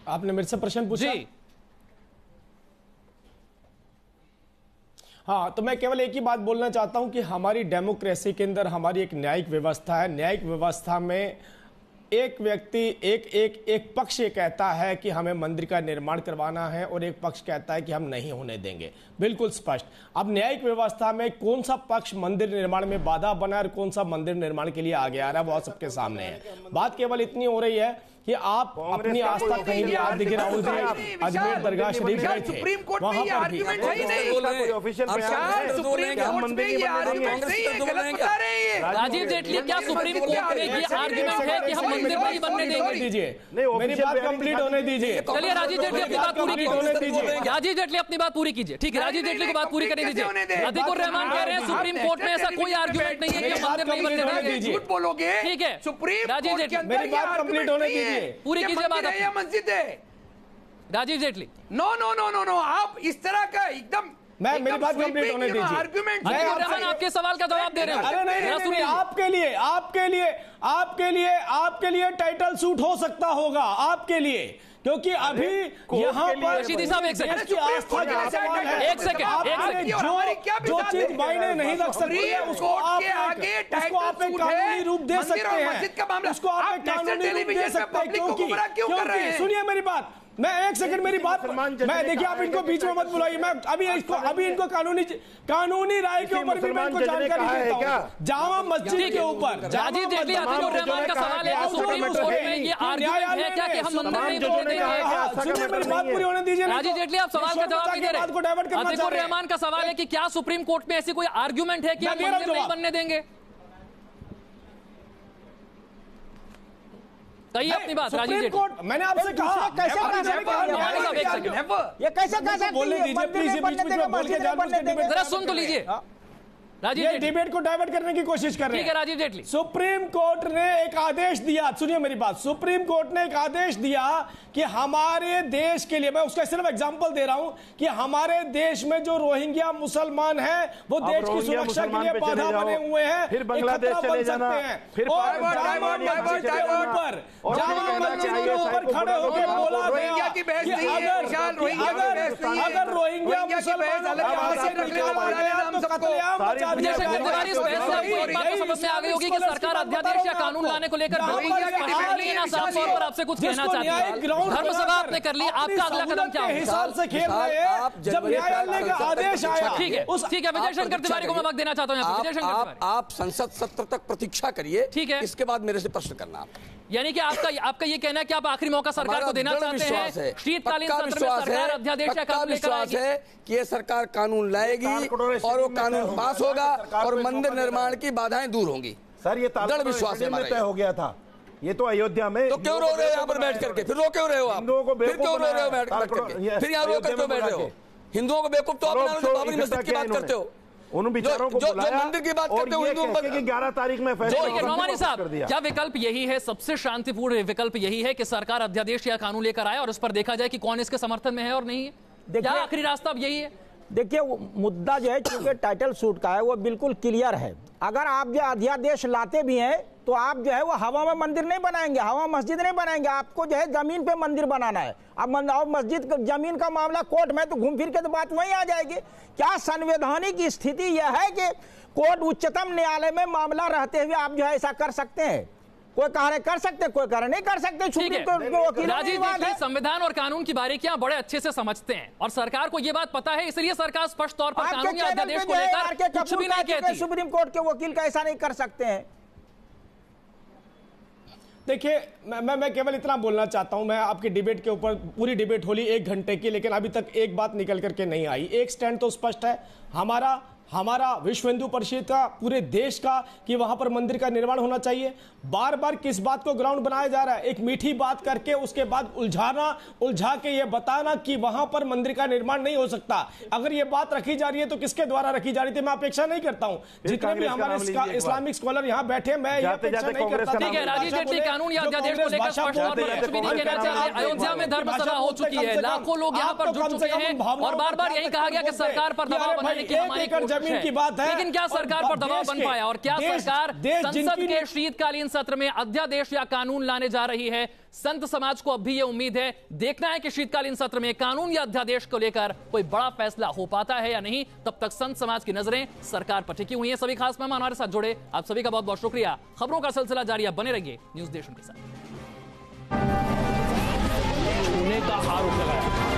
आपने मेरे से प्रश्न पूछा। हाँ, तो मैं केवल एक ही बात बोलना चाहता हूं कि हमारी डेमोक्रेसी के अंदर हमारी एक न्यायिक व्यवस्था है। न्यायिक व्यवस्था में एक व्यक्ति एक पक्ष ये कहता है कि हमें मंदिर का निर्माण करवाना है और एक पक्ष कहता है कि हम नहीं होने देंगे, बिल्कुल स्पष्ट। अब न्यायिक व्यवस्था में कौन सा पक्ष मंदिर निर्माण में बाधा बना और कौन सा मंदिर निर्माण के लिए आगे आ रहा है, वो सबके सामने है। बात केवल इतनी हो रही है कि आप अपनी आस्था कहीं भी आप देखिए, राहुल जी अजमेर दरगाह शरीफ गए थे, वहां पर भी राजीव जेटली क्या सुप्रीम कोर्ट में ये आर्गुमेंट है कि हम मंदिर नहीं बनने देंगे? दीजिए मेरी बात कंप्लीट होने दीजिए। चलिए राजीव जेटली अपनी बात पूरी कीजिए। राजीव जेटली अपनी बात पूरी कीजिए। ठीक है, राजीव जेटली को बात पूरी करने दीजिए। अतीकुर रहमान कह रहे हैं सुप्रीम कोर्ट में ऐसा कोई आर्गुमेंट नहीं है कि मंदिर नहीं बनने देंगे। झूठ बोलोगे। ठीक है सुप्रीम राजीव जेटली मेरी बात कंप्लीट होने दीजिए, पूरी कीजिए बात। मस्जिद है Rajiv Jaitley. No no no no no, आप इस तरह का एकदम मेरी बात कंप्लीट होने दीजिए। आर्गुमेंट आपके सवाल का जवाब दे रहे हैं। अरे नहीं, आपके लिए टाइटल सूट हो सकता होगा, आपके लिए, क्योंकि अभी यहाँ पर रशीदी साहब एक सेकंड, एक सेकंड, जो चीज मायने नहीं रख सकती है उसको आप एक कानूनी रूप दे सकते हैं, उसको आप एक कानूनी रूप दे सकते हैं। क्योंकि सुनिए मेरी बात, मैं एक सेकंड मेरी बात, मैं देखिए आप इनको बीच में मत बुलाइए। मैं अभी इनको कानूनी राय के ऊपर भी मैं इनको जानकारी देता हूं। जामा मस्जिद के ऊपर राजीव जेटली अतीकुर रहमान का सवाल है कि सुप्रीम कोर्ट में ये आर्गुमेंट है क्या कि हम मंदिर नहीं तोड़ने देंगे? सुनिए मेरी बात पूरी होने दीजिए। राजीव जेटली आप सवाल का जवाब नहीं दे रहे। अतीकुर रहमान का सवाल है कि क्या सुप्रीम कोर्ट में ऐसी कोई आर्गुमेंट है कि हम मंदिर नहीं बनने देंगे? कही अपनी बात राजीव जेटली। मैंने आपसे कहा कैसे ये कैसे कह सकते बोलने दीजिए प्लीज, जरा सुन तो लीजिए। राजीव डिबेट को डाइवर्ट करने की कोशिश कर रहे हैं। ठीक है राजीव जेटली। सुप्रीम कोर्ट ने एक आदेश दिया, सुनिए मेरी बात, सुप्रीम कोर्ट ने एक आदेश दिया कि हमारे देश के लिए, मैं उसका सिर्फ एग्जांपल दे रहा हूं कि हमारे देश में जो रोहिंग्या मुसलमान हैं वो देश की सुरक्षा के लिए बाधा बने हुए हैं, फिर बांग्लादेश चले जाना, फिर जामा मस्जिद के ऊपर खड़े होकर बोला गया कि अगर रोहिंग्या मुसलमान समस्या आ गई होगी कि सरकार अध्यादेश या कानून लाने को लेकर साफ तौर पर आपसे कुछ कहना चाहती है। धर्म सभा आपने कर ली, आपका अगला कदम क्या होगा? खेल रहे हैं जब न्यायालय का आदेश आया। ठीक है विजय शंकर तिवारी को मैं वक्त देना चाहता हूँ। विजय शंकर आप संसद सत्र तक प्रतीक्षा करिए, ठीक है, इसके बाद मेरे से प्रश्न करना। यानी कि आपका ये कहना है कि आप आखिरी मौका सरकार को देना चाहते हैं? शीतकालीन सत्र में सरकार अध्यादेश या कानून लेकर आएगी है कि ये सरकार कानून लाएगी और वो कानून पास होगा और मंदिर निर्माण की बाधाएं दूर होंगी। सर ये दृढ़ विश्वास तय हो गया था। ये तो अयोध्या में, तो क्यों रो रहे हो यहाँ पर बैठ करके? फिर रो क्यों रहे हो आप? फिर क्यों रो रहे हो बैठ करके? फिर यहाँ रो कर क्यों बैठ रहे हो? हिंदुओं को बेवकूफ तो आप बाबरी मस्जिद की बात करते हो, उन विचारों को बुलाया, मंदिर की बात करते हो, कि 11 तारीख में नौमानी साहब क्या विकल्प यही है? सबसे शांतिपूर्ण विकल्प यही है कि सरकार अध्यादेश या कानून लेकर आए और उस पर देखा जाए कि कौन इसके समर्थन में है और नहीं है? क्या आखिरी रास्ता अब यही है? देखिए मुद्दा जो है चूंकि टाइटल सूट का है वो बिल्कुल क्लियर है। अगर आप जो अध्यादेश लाते भी हैं तो आप जो है वो हवा में मंदिर नहीं बनाएंगे, हवा मस्जिद नहीं बनाएंगे, आपको जो है जमीन पे मंदिर बनाना है। अब मस्जिद जमीन का मामला कोर्ट में तो घूम फिर के तो बात वहीं आ जाएगी। क्या संवैधानिक स्थिति यह है कि कोर्ट उच्चतम न्यायालय में मामला रहते हुए आप जो है ऐसा कर सकते हैं? कोई कह कर सकते, कोई कह नहीं कर सकते। सुप्रीम कोर्ट के वकील राजीव जी संविधान और कानून की बारीकियां बड़े अच्छे से समझते हैं और सरकार को यह बात पता है, इसलिए सरकार स्पष्ट तौर पर कानून या अध्यादेश को लेकर कुछ भी नहीं कहती। सुप्रीम कोर्ट के वकील का ऐसा नहीं कर सकते हैं। देखिए मैं केवल इतना बोलना चाहता हूं, मैं आपकी डिबेट के ऊपर पूरी डिबेट होली 1 घंटे की, लेकिन अभी तक एक बात निकल करके नहीं आई। एक स्टैंड तो स्पष्ट है हमारा विश्व हिंदू परिषद का, पूरे देश का, कि वहां पर मंदिर का निर्माण होना चाहिए। बार बार किस बात को ग्राउंड बनाया जा रहा है? एक मीठी बात करके उसके बाद उलझा के ये बताना कि वहां पर मंदिर का निर्माण नहीं हो सकता। अगर ये बात रखी जा रही है तो किसके द्वारा रखी जा रही थी? मैं अपेक्षा नहीं करता हूं जितने भी हमारे इस्लामिक स्कॉलर यहाँ बैठे, मैं अपेक्षा नहीं करता। ठीक है, राजीव जेटली कानून या अध्यादेश को लेकर स्पष्ट तौर पर कुछ भी नहीं कहना चाहिए। अयोध्या में धर्म सभा हो चुकी है, लाखों लोग यहाँ पर जुट चुके हैं और बार बार यही कहा गया कि सरकार पर दबाव बनाने की हमारी जमीन की बात है, लेकिन क्या सरकार पर दबाव बन पाया? और क्या सरकार संसद के शीतकालीन सत्र में अध्यादेश या कानून लाने जा रही है? संत समाज को अब भी यह उम्मीद है, देखना है कि शीतकालीन सत्र में कानून या अध्यादेश को लेकर कोई बड़ा फैसला हो पाता है या नहीं। तब तक संत समाज की नजरें सरकार पर टिकी हुई हैं। सभी खास मेहमान हमारे साथ जुड़े, आप सभी का बहुत बहुत शुक्रिया। खबरों का सिलसिला जारी है, बने रहिए न्यूज़ नेशन के साथ। का आरोप लगाया